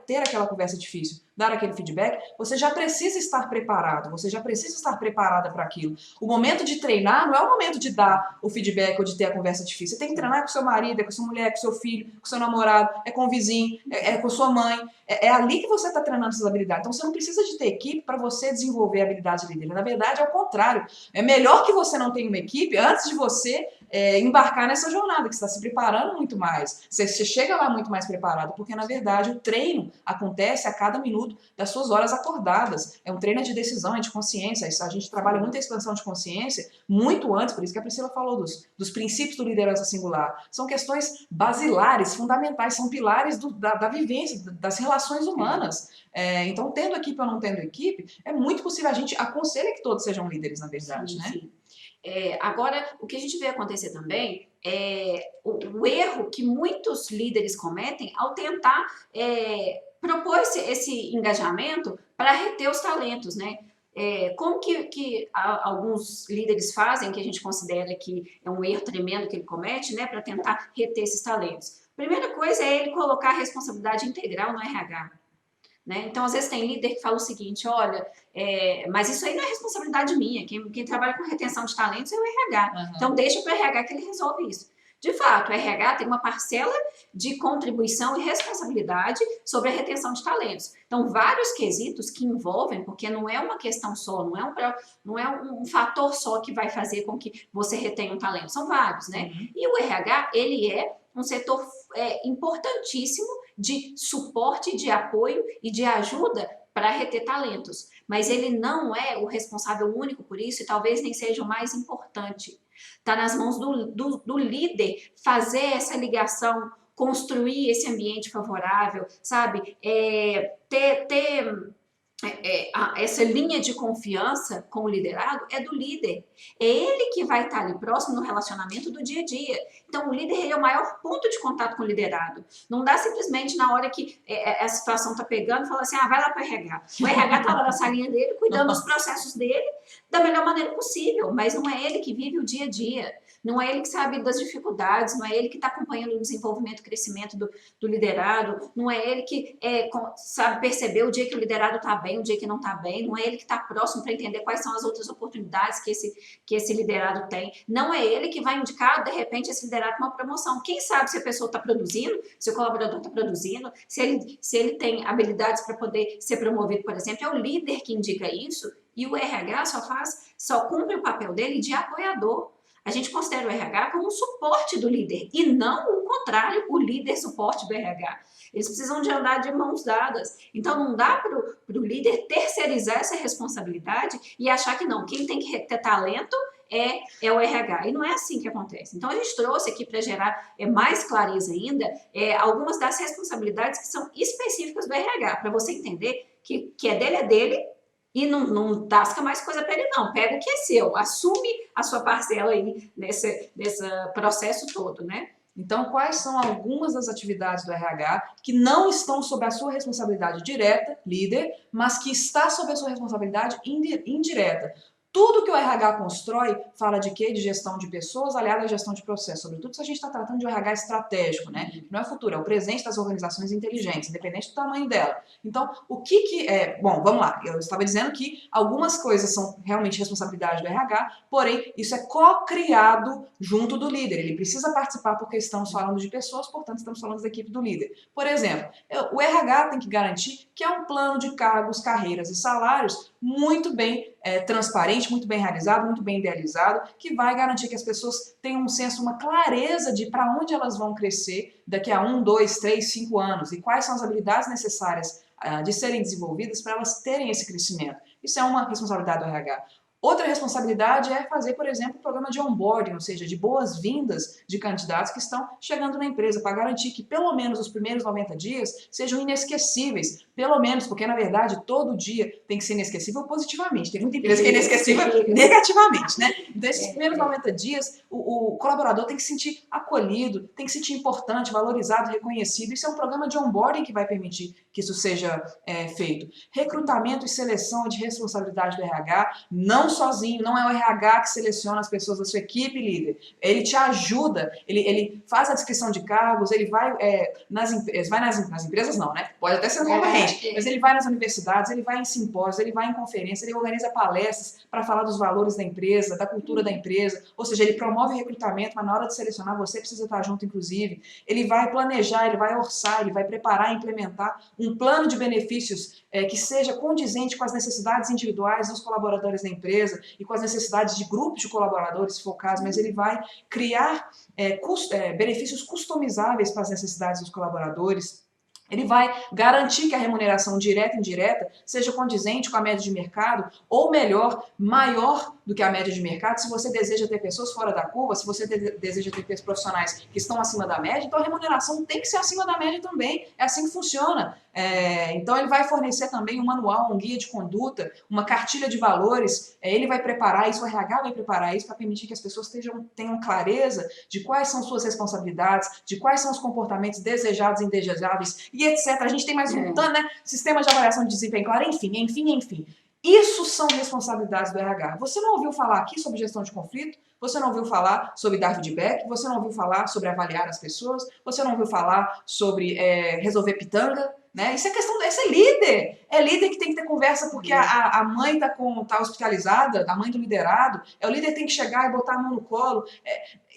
ter aquela conversa difícil, dar aquele feedback, você já precisa estar preparado, você já precisa estar preparada para aquilo. O momento de treinar não é o momento de dar o feedback ou de ter a conversa difícil. Você tem que treinar com seu marido, é com sua mulher, com seu filho, com seu namorado, é com o vizinho, é com sua mãe. É ali que você está treinando essas habilidades. Então você não precisa de ter equipe para você desenvolver habilidades de líder. Na verdade, é o contrário. É melhor que você não tenha uma equipe antes de você embarcar nessa jornada, que você está se preparando muito mais. Você chega lá muito mais preparado, porque na verdade o treino acontece a cada minuto das suas horas acordadas. É um treino de decisão, é de consciência. A gente trabalha muito a expansão de consciência muito antes, por isso que a Priscila falou dos princípios do liderança singular. São questões basilares, fundamentais, são pilares da vivência, das relações humanas. Então, tendo equipe ou não tendo equipe, é muito possível, a gente aconselha que todos sejam líderes, na verdade, sim, né? Sim. Agora, o que a gente vê acontecer também é o erro que muitos líderes cometem ao tentar propor esse engajamento para reter os talentos, né? Como que alguns líderes fazem, que a gente considera que é um erro tremendo que ele comete, né, para tentar reter esses talentos? Primeira coisa é ele colocar a responsabilidade integral no RH. Né? Então, às vezes tem líder que fala o seguinte, olha, mas isso aí não é responsabilidade minha, quem trabalha com retenção de talentos é o RH, então deixa para o RH que ele resolve isso. De fato, o RH tem uma parcela de contribuição e responsabilidade sobre a retenção de talentos. Então, vários quesitos que envolvem, porque não é uma questão só, não é um fator só que vai fazer com que você retenha um talento, são vários, né? E o RH, ele é um setor importantíssimo de suporte, de apoio e de ajuda para reter talentos. Mas ele não é o responsável único por isso e talvez nem seja o mais importante. Está nas mãos do líder fazer essa ligação, construir esse ambiente favorável, sabe? Essa linha de confiança com o liderado é do líder. É ele que vai estar ali próximo no relacionamento do dia a dia. Então, o líder ele é o maior ponto de contato com o liderado. Não dá simplesmente na hora que a situação está pegando, falar assim, vai lá para o RH. O RH está lá na salinha dele, cuidando dos processos dele da melhor maneira possível, mas não é ele que vive o dia a dia. Não é ele que sabe das dificuldades, não é ele que está acompanhando o desenvolvimento e crescimento do liderado, não é ele que sabe perceber o dia que o liderado está bem, o dia que não está bem, não é ele que está próximo para entender quais são as outras oportunidades que esse liderado tem, não é ele que vai indicar, de repente, esse liderado para uma promoção. Quem sabe se a pessoa está produzindo, se o colaborador está produzindo, se ele tem habilidades para poder ser promovido, por exemplo, é o líder que indica isso e o RH só cumpre o papel dele de apoiador. A gente considera o RH como um suporte do líder e não o contrário, o líder suporte do RH. Eles precisam de andar de mãos dadas. Então, não dá para o líder terceirizar essa responsabilidade e achar que não, quem tem que ter talento é o RH. E não é assim que acontece. Então, a gente trouxe aqui para gerar mais clareza ainda algumas das responsabilidades que são específicas do RH, para você entender que é dele, e não tasca mais coisa para ele, não. Pega o que é seu, assume a sua parcela aí nesse processo todo, né? Então, quais são algumas das atividades do RH que não estão sob a sua responsabilidade direta, líder, mas que está sob a sua responsabilidade indireta? Tudo que o RH constrói fala de quê? De gestão de pessoas aliada à gestão de processo. Sobretudo se a gente está tratando de um RH estratégico, né? Que não é futuro, é o presente das organizações inteligentes, independente do tamanho dela. Então, o que é... Bom, vamos lá. Eu estava dizendo que algumas coisas são realmente responsabilidade do RH, porém, isso é co-criado junto do líder. Ele precisa participar porque estamos falando de pessoas, portanto, estamos falando da equipe do líder. Por exemplo, o RH tem que garantir que é um plano de cargos, carreiras e salários muito bem transparente, muito bem realizado, muito bem idealizado, que vai garantir que as pessoas tenham um senso, uma clareza de para onde elas vão crescer daqui a 1, 2, 3, 5 anos e quais são as habilidades necessárias de serem desenvolvidas para elas terem esse crescimento. Isso é uma responsabilidade do RH. Outra responsabilidade é fazer, por exemplo, um programa de onboarding, ou seja, de boas-vindas de candidatos que estão chegando na empresa, para garantir que pelo menos os primeiros 90 dias sejam inesquecíveis. Pelo menos, porque na verdade todo dia tem que ser inesquecível positivamente. Tem muita empresa que é inesquecível negativamente, né? Então esses primeiros 90 dias o colaborador tem que se sentir acolhido, tem que se sentir importante, valorizado, reconhecido. Isso é um programa de onboarding que vai permitir que isso seja feito. Recrutamento e seleção é de responsabilidade do RH, não sozinho, não é o RH que seleciona as pessoas da sua equipe, líder. Ele te ajuda, ele faz a descrição de cargos, ele vai nas empresas não, né? Pode até ser um concorrente, mas ele vai nas universidades, ele vai em simpósios, ele vai em conferências, ele organiza palestras para falar dos valores da empresa, da cultura da empresa, ou seja, ele promove recrutamento, mas na hora de selecionar você precisa estar junto, inclusive. Ele vai planejar, ele vai orçar, ele vai preparar e implementar um plano de benefícios que seja condizente com as necessidades individuais dos colaboradores da empresa e com as necessidades de grupos de colaboradores, se for o caso, mas ele vai criar benefícios customizáveis para as necessidades dos colaboradores. Ele vai garantir que a remuneração direta e indireta seja condizente com a média de mercado, ou melhor, maior do que a média de mercado. Se você deseja ter pessoas fora da curva, se você deseja ter profissionais que estão acima da média, então a remuneração tem que ser acima da média também. É assim que funciona. Então ele vai fornecer também um manual, um guia de conduta, uma cartilha de valores. Ele vai preparar isso, o RH vai preparar isso para permitir que as pessoas tenham clareza de quais são suas responsabilidades, de quais são os comportamentos desejados e indesejáveis, e etc. A gente tem mais um tanto, né? Sistema de avaliação de desempenho, claro, enfim. Isso são responsabilidades do RH. Você não ouviu falar aqui sobre gestão de conflito? Você não ouviu falar sobre dar feedback? Você não ouviu falar sobre avaliar as pessoas? Você não ouviu falar sobre resolver pitanga? Né? Isso é questão, esse é líder. É líder que tem que ter conversa porque a mãe tá hospitalizada, a mãe do liderado. É o líder que tem que chegar e botar a mão no colo.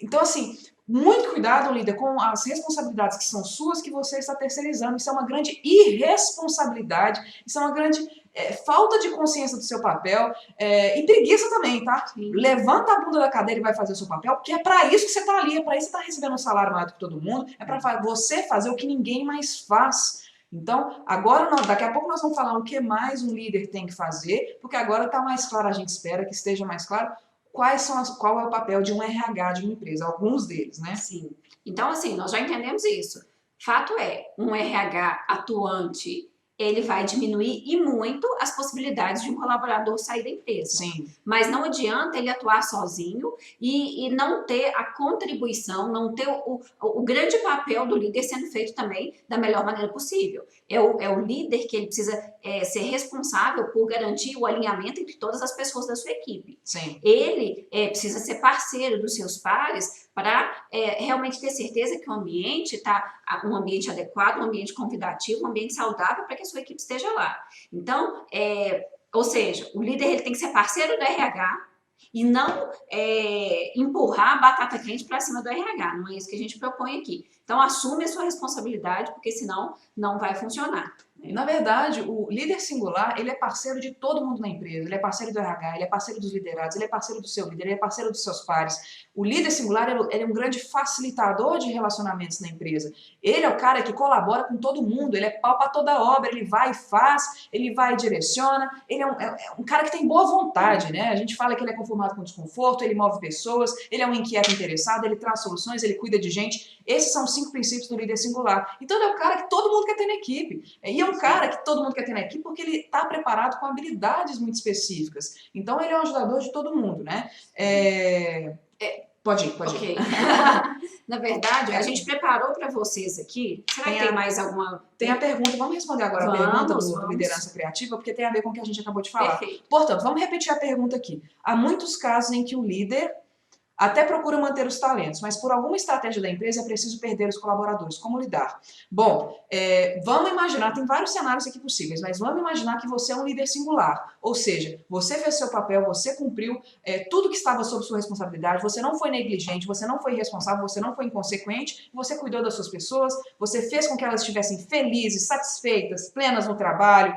Então, assim, muito cuidado, líder, com as responsabilidades que são suas que você está terceirizando. Isso é uma grande irresponsabilidade. Isso é uma grande falta de consciência do seu papel e preguiça também, tá? Sim. Levanta a bunda da cadeira e vai fazer o seu papel, porque é para isso que você tá ali, é para isso que você tá recebendo um salário maior do que todo mundo, é para você fazer o que ninguém mais faz. Então, agora, daqui a pouco nós vamos falar o que mais um líder tem que fazer, porque agora está mais claro, a gente espera que esteja mais claro, qual é o papel de um RH de uma empresa, alguns deles, né? Sim. Então, assim, nós já entendemos isso. Fato é, um RH atuante, ele vai diminuir e muito as possibilidades de um colaborador sair da empresa. Sim. Mas não adianta ele atuar sozinho e não ter a contribuição, não ter o grande papel do líder sendo feito também da melhor maneira possível. É o líder que ele precisa ser responsável por garantir o alinhamento entre todas as pessoas da sua equipe. Sim. Ele precisa ser parceiro dos seus pares para realmente ter certeza que o ambiente está um ambiente adequado, um ambiente convidativo, um ambiente saudável para que a sua equipe esteja lá. Então, ou seja, o líder ele tem que ser parceiro do RH e não empurrar a batata quente para cima do RH. Não é isso que a gente propõe aqui. Então, assume a sua responsabilidade, porque senão não vai funcionar. Na verdade, o líder singular, ele é parceiro de todo mundo na empresa, ele é parceiro do RH, ele é parceiro dos liderados, ele é parceiro do seu líder, ele é parceiro dos seus pares. O líder singular, ele é um grande facilitador de relacionamentos na empresa. Ele é o cara que colabora com todo mundo, ele é pau para toda obra, ele vai e faz, ele vai e direciona, ele é um cara que tem boa vontade, né? A gente fala que ele é conformado com desconforto, ele move pessoas, ele é um inquieto interessado, ele traz soluções, ele cuida de gente. Esses são os 5 princípios do líder singular. Então, ele é o cara que todo mundo quer ter na equipe. E é um cara que todo mundo quer ter na equipe porque ele está preparado com habilidades muito específicas. Então, ele é um ajudador de todo mundo, né? Pode ir, pode ir. Ok. Na verdade, a gente preparou para vocês aqui. Será que tem mais alguma... Tem a pergunta, vamos responder agora a pergunta do liderança criativa, porque tem a ver com o que a gente acabou de falar. Perfeito. Portanto, vamos repetir a pergunta aqui. Há muitos casos em que o líder até procura manter os talentos, mas por alguma estratégia da empresa é preciso perder os colaboradores. Como lidar? Bom, vamos imaginar, tem vários cenários aqui possíveis, mas vamos imaginar que você é um líder singular, ou seja, você fez seu papel, você cumpriu tudo que estava sob sua responsabilidade, você não foi negligente, você não foi irresponsável, você não foi inconsequente, você cuidou das suas pessoas, você fez com que elas estivessem felizes, satisfeitas, plenas no trabalho,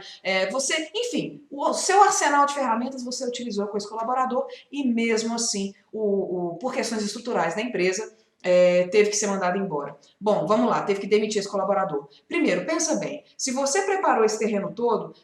enfim, o seu arsenal de ferramentas você utilizou com esse colaborador e mesmo assim, por questões estruturais da empresa, teve que ser mandado embora. Bom, vamos lá, teve que demitir esse colaborador. Primeiro, pensa bem, se você preparou esse terreno todo,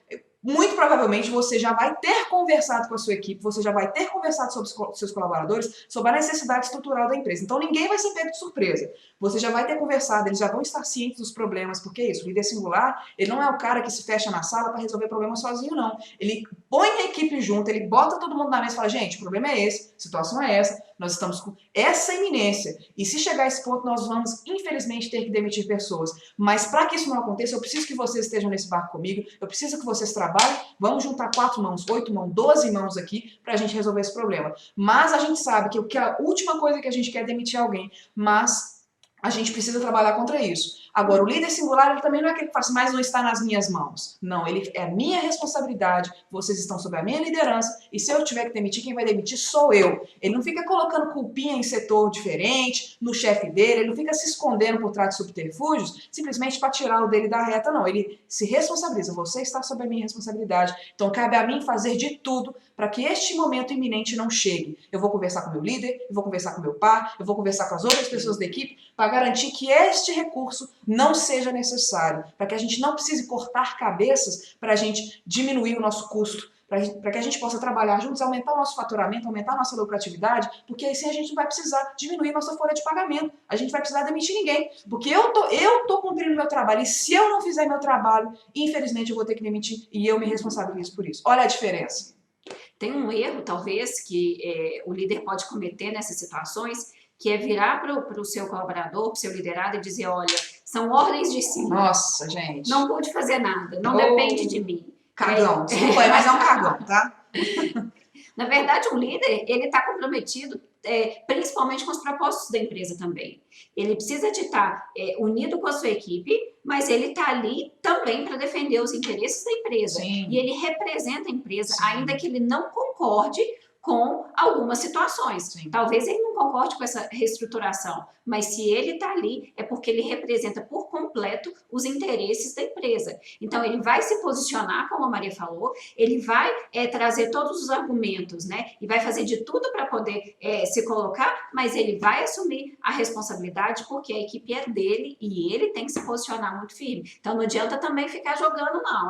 muito provavelmente você já vai ter conversado com a sua equipe, você já vai ter conversado sobre os seus colaboradores, sobre a necessidade estrutural da empresa. Então ninguém vai ser pego de surpresa. Você já vai ter conversado, eles já vão estar cientes dos problemas, porque é isso, o líder singular, ele não é o cara que se fecha na sala para resolver problema sozinho, não. Ele põe a equipe junto, ele bota todo mundo na mesa e fala, gente, o problema é esse, a situação é essa, nós estamos com essa iminência. E se chegar a esse ponto, nós vamos, infelizmente, ter que demitir pessoas. Mas para que isso não aconteça, eu preciso que vocês estejam nesse barco comigo, eu preciso que vocês trabalhem, vamos juntar 4 mãos, 8 mãos, 12 mãos aqui para a gente resolver esse problema. Mas a gente sabe que a última coisa que a gente quer é demitir alguém, mas a gente precisa trabalhar contra isso. Agora, o líder singular, ele também não é aquele que fala assim, mas não está nas minhas mãos. Não, ele é a minha responsabilidade, vocês estão sob a minha liderança, e se eu tiver que demitir, quem vai demitir sou eu. Ele não fica colocando culpinha em setor diferente, no chefe dele, ele não fica se escondendo por trás de subterfúgios, simplesmente para tirar o dele da reta, não. Ele se responsabiliza, você está sob a minha responsabilidade, então cabe a mim fazer de tudo para que este momento iminente não chegue. Eu vou conversar com o meu líder, eu vou conversar com o meu par, eu vou conversar com as outras pessoas da equipe, para garantir que este recurso não seja necessário, para que a gente não precise cortar cabeças para a gente diminuir o nosso custo, para que a gente possa trabalhar juntos, aumentar o nosso faturamento, aumentar a nossa lucratividade, porque assim a gente não vai precisar diminuir nossa folha de pagamento, a gente vai precisar demitir ninguém, porque eu tô cumprindo meu trabalho, e se eu não fizer meu trabalho, infelizmente eu vou ter que demitir, e eu me responsabilizo por isso. Olha a diferença. Tem um erro, talvez, que o líder pode cometer nessas situações, que é virar para o seu colaborador, para o seu liderado e dizer, olha, são ordens de cima. Nossa, gente. Não pude fazer nada, não depende de mim. Cagão, desculpa aí, mas é um cagão, tá? Na verdade, um líder, ele está comprometido principalmente com os propósitos da empresa também. Ele precisa de estar unido com a sua equipe, mas ele está ali também para defender os interesses da empresa. Sim. E ele representa a empresa, Sim. ainda que ele não concorde com algumas situações. Sim. Talvez ele não concorde com essa reestruturação, mas se ele está ali, é porque ele representa por completo os interesses da empresa. Então, ele vai se posicionar, como a Maria falou, ele vai trazer todos os argumentos, né? E vai fazer de tudo para poder se colocar, mas ele vai assumir a responsabilidade porque a equipe é dele e ele tem que se posicionar muito firme. Então, não adianta também ficar jogando, não.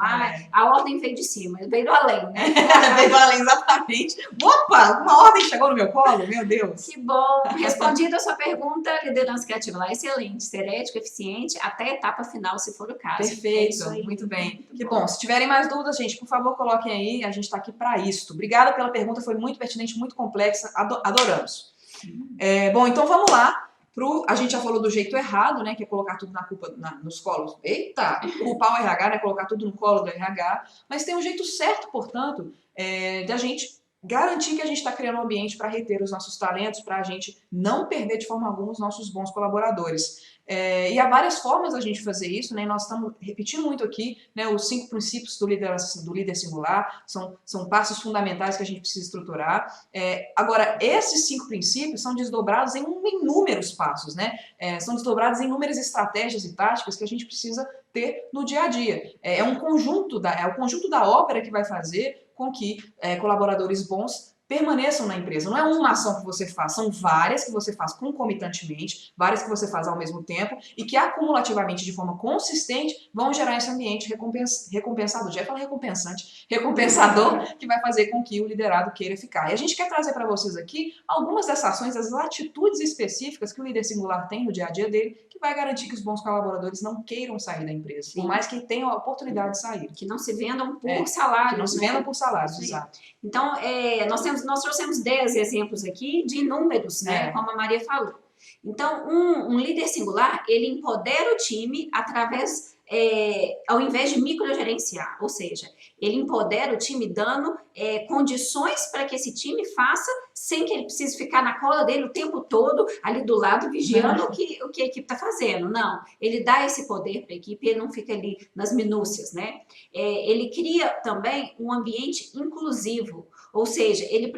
A ordem veio de cima, veio do além, né? Veio do além, exatamente. Opa, uma ordem chegou no meu colo, meu Deus. Que bom! Respondida a sua pergunta, liderança criativa lá, excelente. Ser ético, eficiente, até a etapa final, se for o caso. Perfeito, muito bem. Que bom, se tiverem mais dúvidas, gente, por favor, coloquem aí, a gente está aqui para isto. Obrigada pela pergunta, foi muito pertinente, muito complexa, adoramos. Bom, então vamos lá. A gente já falou do jeito errado, né, que é colocar tudo nos colos. Eita! Culpar o RH, né, colocar tudo no colo do RH. Mas tem um jeito certo, portanto, de a gente garantir que a gente está criando um ambiente para reter os nossos talentos, para a gente não perder de forma alguma os nossos bons colaboradores. E há várias formas da gente fazer isso, né? Nós estamos repetindo muito aqui, né, os 5 princípios do líder singular, são passos fundamentais que a gente precisa estruturar. Agora, esses 5 princípios são desdobrados em inúmeros passos, né? São desdobrados em inúmeras estratégias e táticas que a gente precisa ter no dia a dia. É o conjunto da ópera que vai fazer com que colaboradores bons permaneçam na empresa. Não é uma ação que você faz, são várias que você faz concomitantemente, várias que você faz ao mesmo tempo e que acumulativamente, de forma consistente, vão gerar esse ambiente recompensador. Já falo recompensante, recompensador, que vai fazer com que o liderado queira ficar. E a gente quer trazer para vocês aqui algumas dessas ações, as atitudes específicas que o líder singular tem no dia a dia dele, que vai garantir que os bons colaboradores não queiram sair da empresa, por mais que tenham a oportunidade de sair. Que não se vendam por salários. Que não se vendam por salários, exato. Então, nós temos nós trouxemos 10 exemplos aqui de inúmeros, né, como a Maria falou. Então, um líder singular, ele empodera o time através, ao invés de microgerenciar, ou seja, ele empodera o time dando condições para que esse time faça sem que ele precise ficar na cola dele o tempo todo, ali do lado, vigiando o que a equipe está fazendo. Não, ele dá esse poder para a equipe, ele não fica ali nas minúcias, né? Ele cria também um ambiente inclusivo, ou seja, ele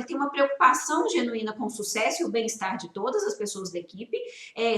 tem uma preocupação genuína com o sucesso e o bem-estar de todas as pessoas da equipe,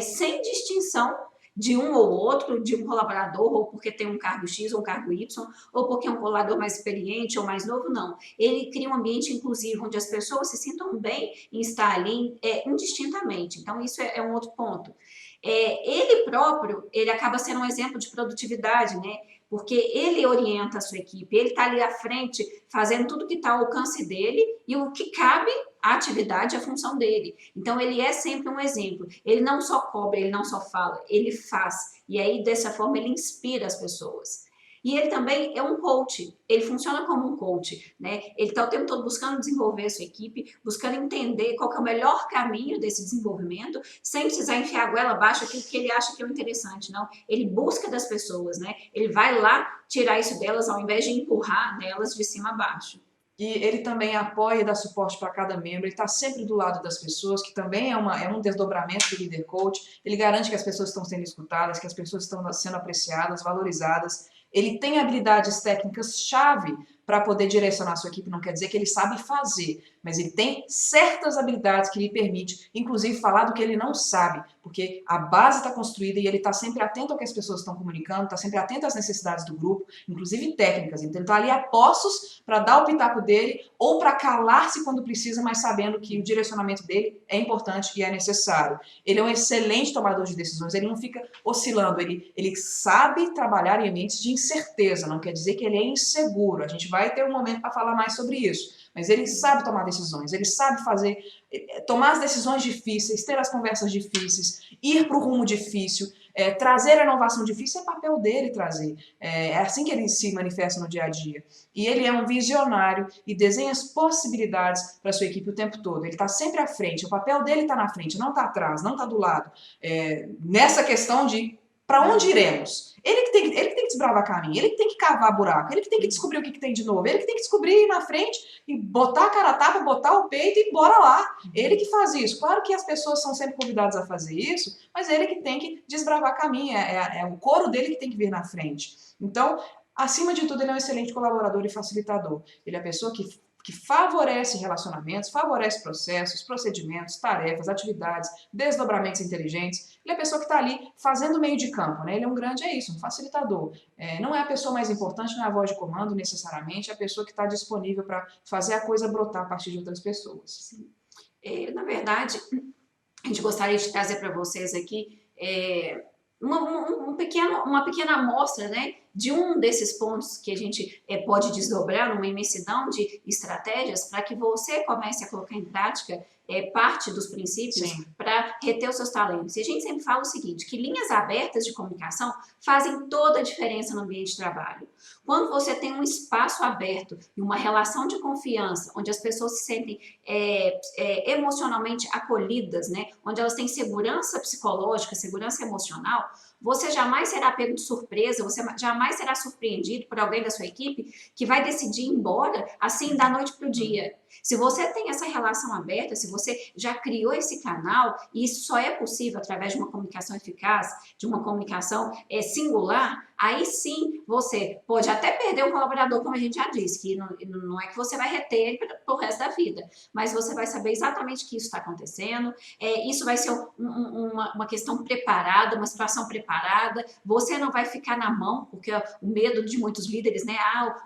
sem distinção de um ou outro, de um colaborador, ou porque tem um cargo X ou um cargo Y, ou porque é um colaborador mais experiente ou mais novo, não. Ele cria um ambiente inclusivo, onde as pessoas se sintam bem em estar ali indistintamente. Então, isso é um outro ponto. Ele próprio, ele acaba sendo um exemplo de produtividade, né? Porque ele orienta a sua equipe, ele está ali à frente, fazendo tudo que está ao alcance dele e o que cabe à atividade, à função dele. Então, ele é sempre um exemplo. Ele não só cobra, ele não só fala, ele faz. E aí, dessa forma, ele inspira as pessoas. E ele também é um coach, ele funciona como um coach, né? Ele está o tempo todo buscando desenvolver a sua equipe, buscando entender qual que é o melhor caminho desse desenvolvimento, sem precisar enfiar a goela abaixo aquilo que ele acha que é o interessante, não. Ele busca das pessoas, né? Ele vai lá tirar isso delas, ao invés de empurrar delas de cima a baixo. E ele também apoia e dá suporte para cada membro, ele está sempre do lado das pessoas, que também é um desdobramento do líder coach. Ele garante que as pessoas estão sendo escutadas, que as pessoas estão sendo apreciadas, valorizadas. Ele tem habilidades técnicas-chave para poder direcionar a sua equipe, não quer dizer que ele sabe fazer, mas ele tem certas habilidades que lhe permite, inclusive, falar do que ele não sabe, porque a base está construída e ele está sempre atento ao que as pessoas estão comunicando, está sempre atento às necessidades do grupo, inclusive técnicas. Então, ele está ali a postos para dar o pitaco dele ou para calar-se quando precisa, mas sabendo que o direcionamento dele é importante e é necessário. Ele é um excelente tomador de decisões, ele não fica oscilando, ele sabe trabalhar em ambientes de incerteza, não quer dizer que ele é inseguro. A gente vai ter um momento para falar mais sobre isso, mas ele sabe tomar decisões, ele sabe tomar as decisões difíceis, ter as conversas difíceis, ir para o rumo difícil, trazer a inovação difícil é papel dele trazer. É assim que ele se manifesta no dia a dia. E ele é um visionário e desenha as possibilidades para a sua equipe o tempo todo. Ele está sempre à frente, o papel dele está na frente, não está atrás, não está do lado. Nessa questão de para onde iremos? Ele que tem que desbravar caminho, ele que tem que cavar buraco, ele que tem que descobrir o que tem de novo, ele que tem que descobrir ir na frente e botar a cara a tapa, botar o peito e bora lá. Ele que faz isso. Claro que as pessoas são sempre convidadas a fazer isso, mas ele que tem que desbravar caminho, é o coro dele que tem que vir na frente. Então, acima de tudo, ele é um excelente colaborador e facilitador. Ele é a pessoa que favorece relacionamentos, favorece processos, procedimentos, tarefas, atividades, desdobramentos inteligentes. Ele é a pessoa que está ali fazendo o meio de campo, né? Ele é um facilitador. Não é a pessoa mais importante, não é a voz de comando necessariamente, é a pessoa que está disponível para fazer a coisa brotar a partir de outras pessoas. Na verdade, a gente gostaria de trazer para vocês aqui uma pequena amostra, né, de um desses pontos que a gente pode desdobrar numa imensidão de estratégias para que você comece a colocar em prática parte dos princípios para reter os seus talentos. E a gente sempre fala o seguinte, que linhas abertas de comunicação fazem toda a diferença no ambiente de trabalho. Quando você tem um espaço aberto e uma relação de confiança, onde as pessoas se sentem emocionalmente acolhidas, né, onde elas têm segurança psicológica, segurança emocional, você jamais será pego de surpresa, você jamais será surpreendido por alguém da sua equipe que vai decidir ir embora assim da noite para o dia. Se você tem essa relação aberta, se você já criou esse canal, e isso só é possível através de uma comunicação eficaz, de uma comunicação singular, aí sim você pode até perder um colaborador, como a gente já disse, que não é que você vai reter ele para o resto da vida, mas você vai saber exatamente que isso está acontecendo, isso vai ser uma questão preparada, uma situação preparada, você não vai ficar na mão, porque o medo de muitos líderes, né,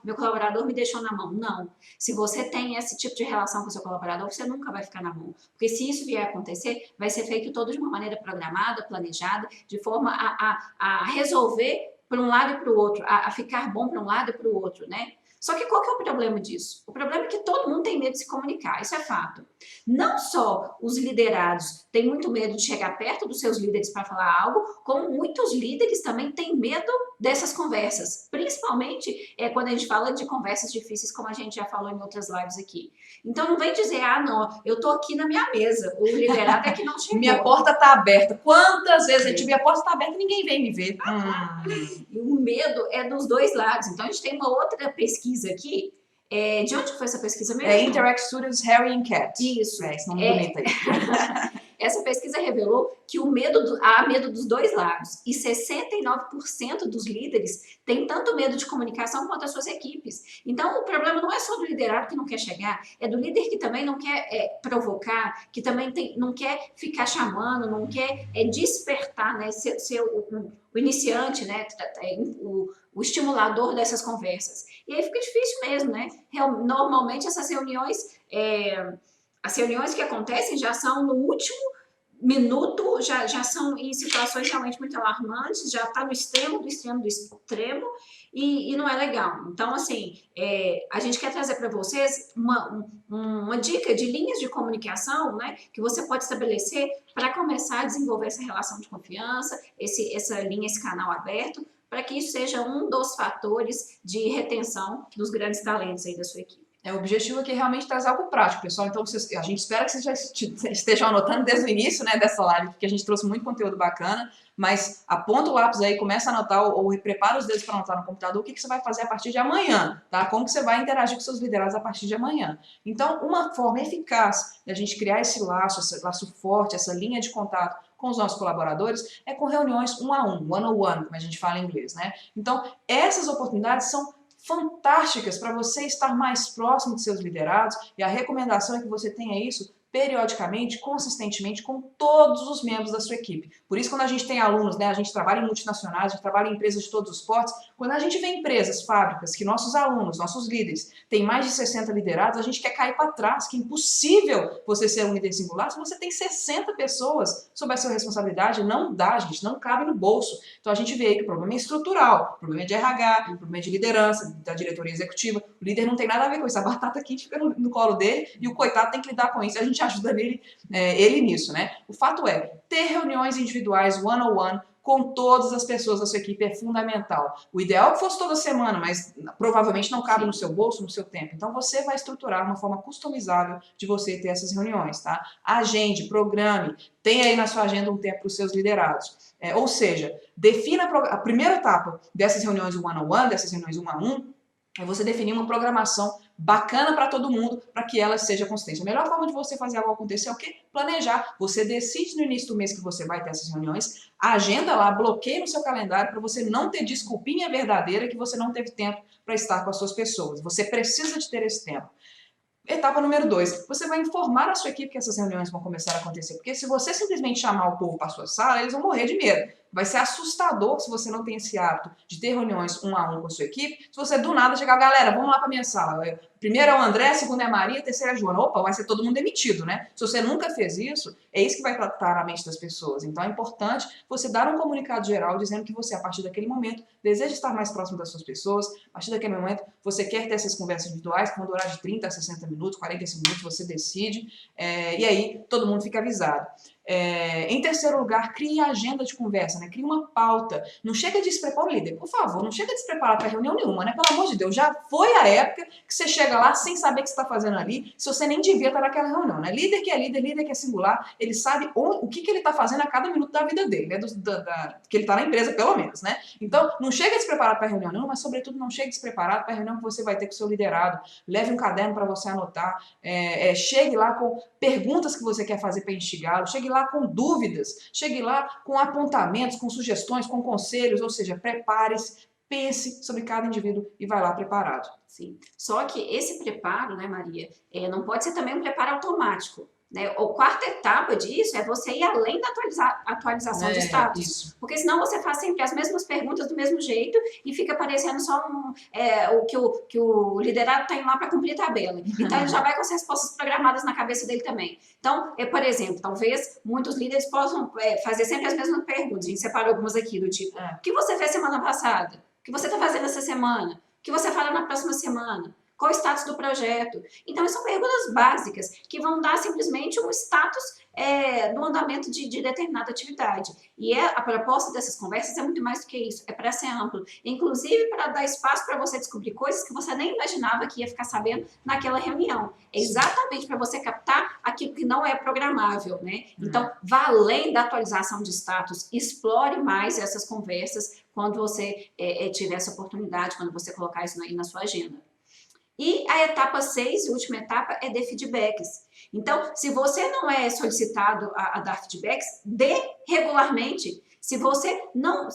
o meu colaborador me deixou na mão. Não. Se você tem esse tipo de relação com o seu colaborador, você nunca vai ficar na mão. Porque se isso vier a acontecer, vai ser feito todo de uma maneira programada, planejada, de forma a resolver para um lado e para o outro, a ficar bom para um lado e para o outro, né? Só que qual que é o problema disso? O problema é que todo mundo tem medo de se comunicar, isso é fato. Não só os liderados têm muito medo de chegar perto dos seus líderes para falar algo, como muitos líderes também têm medo dessas conversas, principalmente quando a gente fala de conversas difíceis, como a gente já falou em outras lives aqui. Então não vem dizer, ah não, eu tô aqui na minha mesa, o liderado é que não chegou. Minha porta tá aberta. Quantas vezes a gente, minha porta tá aberta e ninguém vem me ver? E o medo é dos dois lados. Então a gente tem uma outra pesquisa aqui. De onde foi essa pesquisa mesmo? Interact Studios, Harry and Cat. Isso. Esse nome bonito aí. Essa pesquisa revelou que há medo dos dois lados. E 69% dos líderes têm tanto medo de comunicação quanto as suas equipes. Então, o problema não é só do liderado que não quer chegar, é do líder que também não quer provocar, que também não quer ficar chamando, não quer despertar, né, ser o iniciante, né, o estimulador dessas conversas. E aí fica difícil mesmo, né? Normalmente essas reuniões... As reuniões que acontecem já são no último minuto, já são em situações realmente muito alarmantes, já está no extremo do extremo do extremo e não é legal. Então, assim, a gente quer trazer para vocês uma dica de linhas de comunicação, né, que você pode estabelecer para começar a desenvolver essa relação de confiança, essa linha, esse canal aberto, para que isso seja um dos fatores de retenção dos grandes talentos aí da sua equipe. O objetivo aqui é realmente trazer algo prático, pessoal. Então, a gente espera que vocês já estejam anotando desde o início, né, dessa live, porque a gente trouxe muito conteúdo bacana, mas aponta o lápis aí, começa a anotar ou prepara os dedos para anotar no computador o que você vai fazer a partir de amanhã, tá? Como que você vai interagir com seus liderados a partir de amanhã. Então, uma forma eficaz de a gente criar esse laço forte, essa linha de contato com os nossos colaboradores é com reuniões um a um, one-on-one, como a gente fala em inglês, né? Então, essas oportunidades são fantásticas para você estar mais próximo de seus liderados e a recomendação é que você tenha isso periodicamente, consistentemente, com todos os membros da sua equipe. Por isso, quando a gente tem alunos, né, a gente trabalha em multinacionais, a gente trabalha em empresas de todos os portes, quando a gente vê empresas, fábricas, que nossos alunos, nossos líderes, têm mais de 60 liderados, a gente quer cair para trás, que é impossível você ser um líder singular se você tem 60 pessoas sob a sua responsabilidade. Não dá, gente, não cabe no bolso. Então a gente vê aí que o problema é estrutural, o problema é de RH, o problema é de liderança, da diretoria executiva. O líder não tem nada a ver com isso, a batata quente fica no colo dele e o coitado tem que lidar com isso. A gente ajuda ele nisso, né? O fato é, ter reuniões individuais, one-on-one, com todas as pessoas da sua equipe é fundamental. O ideal é que fosse toda semana, mas provavelmente não cabe no seu bolso, no seu tempo. Então você vai estruturar uma forma customizável de você ter essas reuniões, tá? Agende, programe, tenha aí na sua agenda um tempo para os seus liderados. Ou seja, defina a primeira etapa dessas reuniões one-on-one, dessas reuniões um a um, é você definir uma programação bacana para todo mundo, para que ela seja consistente. A melhor forma de você fazer algo acontecer é o quê? Planejar. Você decide no início do mês que você vai ter essas reuniões, agenda lá, bloqueia no seu calendário para você não ter desculpinha verdadeira que você não teve tempo para estar com as suas pessoas. Você precisa de ter esse tempo. Etapa número 2, você vai informar a sua equipe que essas reuniões vão começar a acontecer, porque se você simplesmente chamar o povo para a sua sala, eles vão morrer de medo. Vai ser assustador se você não tem esse hábito de ter reuniões um a um com a sua equipe, se você do nada chegar, galera, vamos lá para minha sala. Primeiro é o André, segundo é a Maria, terceiro é a Joana. Opa, vai ser todo mundo demitido, né? Se você nunca fez isso, é isso que vai estar na mente das pessoas. Então é importante você dar um comunicado geral dizendo que você, a partir daquele momento, deseja estar mais próximo das suas pessoas, a partir daquele momento, você quer ter essas conversas individuais que vão durar de 30 a 60 minutos, 45 minutos, você decide, e aí todo mundo fica avisado. Em terceiro lugar, crie a agenda de conversa, né? Crie uma pauta. Não chega de despreparar o líder, por favor, não chega de despreparar para reunião nenhuma, né? Pelo amor de Deus, já foi a época que você chega lá sem saber o que você está fazendo ali, se você nem devia estar naquela reunião, né? Líder que é singular, ele sabe o que ele está fazendo a cada minuto da vida dele, né? Que ele está na empresa, pelo menos, né? Então, não chega despreparado para reunião nenhuma, mas, sobretudo, não chega despreparado para a reunião que você vai ter com o seu liderado. Leve um caderno para você anotar, chegue lá com perguntas que você quer fazer para instigá-lo, chegue lá com dúvidas, chegue lá com apontamentos, com sugestões, com conselhos, ou seja, prepare-se, pense sobre cada indivíduo e vai lá preparado. Sim. Só que esse preparo, né, Maria, não pode ser também um preparo automático. Né? A quarta etapa disso é você ir além da atualização de status. Isso. Porque senão você faz sempre as mesmas perguntas do mesmo jeito e fica parecendo só o que o liderado tem lá para cumprir tabela. Então ele já vai com as respostas programadas na cabeça dele também. Então, por exemplo, talvez muitos líderes possam fazer sempre as mesmas perguntas. A gente separou algumas aqui do tipo, o que você fez semana passada? O que você está fazendo essa semana? O que você fala na próxima semana? Qual o status do projeto? Então, são perguntas básicas que vão dar simplesmente um status do andamento de determinada atividade. E a proposta dessas conversas é muito mais do que isso, é para ser amplo. Inclusive, para dar espaço para você descobrir coisas que você nem imaginava que ia ficar sabendo naquela reunião. É exatamente para você captar aquilo que não é programável, né? Então, vá além da atualização de status, explore mais essas conversas quando você tiver essa oportunidade, quando você colocar isso aí na sua agenda. E a etapa 6, a última etapa, é de feedbacks. Então, se você não é solicitado a dar feedbacks, dê regularmente. Se você não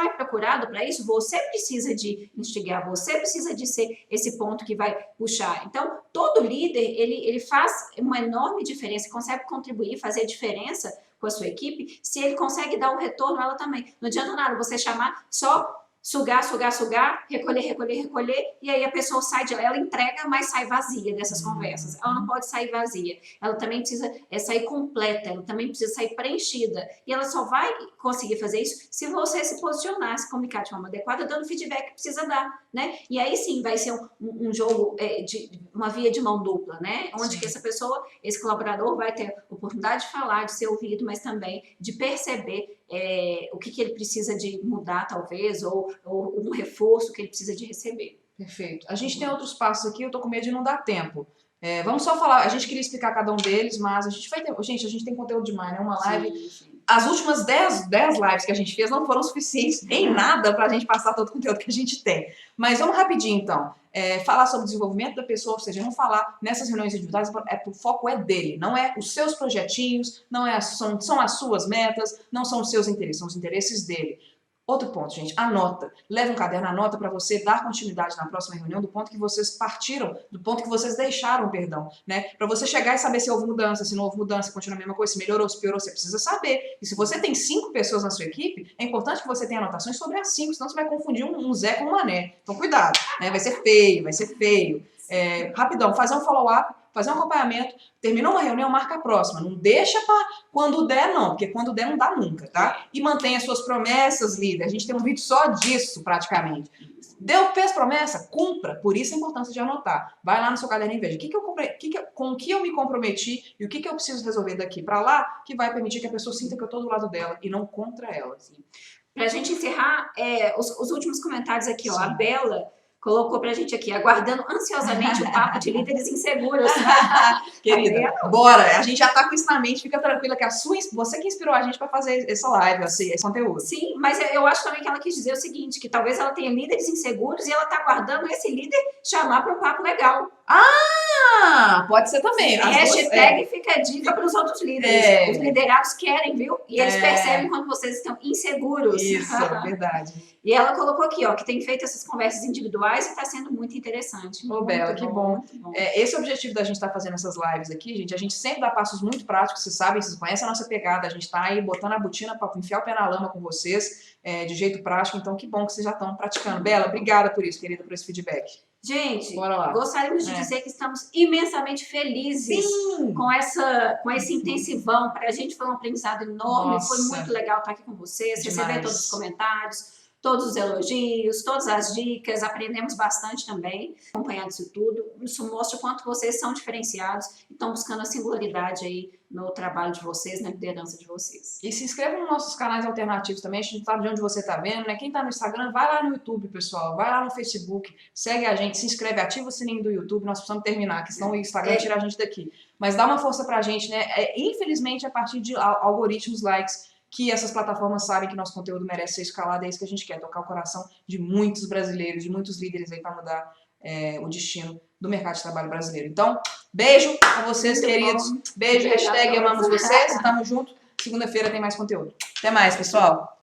é procurado para isso, você precisa de instigar, você precisa de ser esse ponto que vai puxar. Então, todo líder, ele faz uma enorme diferença, consegue contribuir, fazer diferença com a sua equipe, se ele consegue dar um retorno, ela também. Não adianta nada você chamar só sugar, recolher, e aí a pessoa sai de lá, ela entrega, mas sai vazia dessas conversas. Ela não pode sair vazia, ela também precisa sair completa, ela também precisa sair preenchida, e ela só vai conseguir fazer isso se você se posicionar, se comunicar de forma adequada, dando feedback que precisa dar, né? E aí sim, vai ser um jogo, uma via de mão dupla, né? Onde que essa pessoa, esse colaborador vai ter oportunidade de falar, de ser ouvido, mas também de perceber o que ele precisa de mudar, talvez, ou um reforço que ele precisa de receber. Perfeito. A gente tem outros passos aqui, eu tô com medo de não dar tempo. Vamos só falar, a gente queria explicar cada um deles, mas a gente vai ter... Gente, a gente tem conteúdo demais, né? Uma live... Sim. As últimas 10 lives que a gente fez não foram suficientes em nada pra gente passar todo o conteúdo que a gente tem. Mas vamos rapidinho, então. Falar sobre o desenvolvimento da pessoa, ou seja, vamos falar nessas reuniões individuais, o foco é dele, não é os seus projetinhos, não são as suas metas, não são os seus interesses, são os interesses dele. Outro ponto, gente, anota. Leve um caderno, anota para você dar continuidade na próxima reunião do ponto que vocês partiram, do ponto que vocês deixaram, perdão, né? Para você chegar e saber se houve mudança, se não houve mudança, se continua a mesma coisa, se melhorou, se piorou, você precisa saber. E se você tem 5 pessoas na sua equipe, é importante que você tenha anotações sobre as 5, senão você vai confundir um Zé com um Mané. Então, cuidado, né? Vai ser feio, vai ser feio. Rapidão, fazer um follow-up, fazer um acompanhamento, terminou uma reunião, marca a próxima. Não deixa para quando der, não, porque quando der não dá nunca, tá? E mantenha suas promessas, líder. A gente tem um vídeo só disso, praticamente. Fez promessa? Cumpra. Por isso a importância de anotar. Vai lá no seu caderno e veja com o que eu me comprometi e o que eu preciso resolver daqui para lá, que vai permitir que a pessoa sinta que eu estou do lado dela e não contra ela. Assim. Pra gente encerrar, os últimos comentários aqui, ó. A Bela colocou pra gente aqui, aguardando ansiosamente o papo de líderes inseguros. Querida, bora. A gente já tá com isso na mente, fica tranquila que você que inspirou a gente pra fazer essa live, esse conteúdo. Sim, mas eu acho também que ela quis dizer o seguinte, que talvez ela tenha líderes inseguros e ela tá aguardando esse líder chamar para um papo legal. Pode ser também. Hashtag fica a dica para os outros líderes. Os liderados querem, viu? E eles percebem quando vocês estão inseguros. Isso, verdade. E ela colocou aqui, ó, que tem feito essas conversas individuais e está sendo muito interessante. Ô, Bela, que bom. Esse é o objetivo da gente estar fazendo essas lives aqui, gente. A gente sempre dá passos muito práticos, vocês sabem, vocês conhecem a nossa pegada. A gente tá aí botando a botina para enfiar o pé na lama com vocês, de jeito prático. Então, que bom que vocês já estão praticando. Bela, obrigada por isso, querida, por esse feedback. Gente, gostaríamos de dizer que estamos imensamente felizes com esse intensivão. Para a gente foi um aprendizado enorme, Nossa. Foi muito legal estar aqui com vocês, receber todos os comentários, todos os elogios, todas as dicas, aprendemos bastante também, acompanhando isso tudo. Isso mostra o quanto vocês são diferenciados e estão buscando a singularidade aí no trabalho de vocês, na liderança de vocês. E se inscreva nos nossos canais alternativos também, a gente sabe de onde você está vendo, né? Quem está no Instagram, vai lá no YouTube, pessoal, vai lá no Facebook, segue a gente, se inscreve, ativa o sininho do YouTube, nós precisamos terminar, que senão o Instagram tira a gente daqui. Mas dá uma força pra gente, né? Infelizmente, a partir de algoritmos, likes, que essas plataformas sabem que nosso conteúdo merece ser escalado, é isso que a gente quer, tocar o coração de muitos brasileiros, de muitos líderes aí para mudar o destino do mercado de trabalho brasileiro. Então, beijo a vocês, muito queridos. Bom. Beijo, hashtag amamos vocês, tamo junto. Segunda-feira tem mais conteúdo. Até mais, pessoal.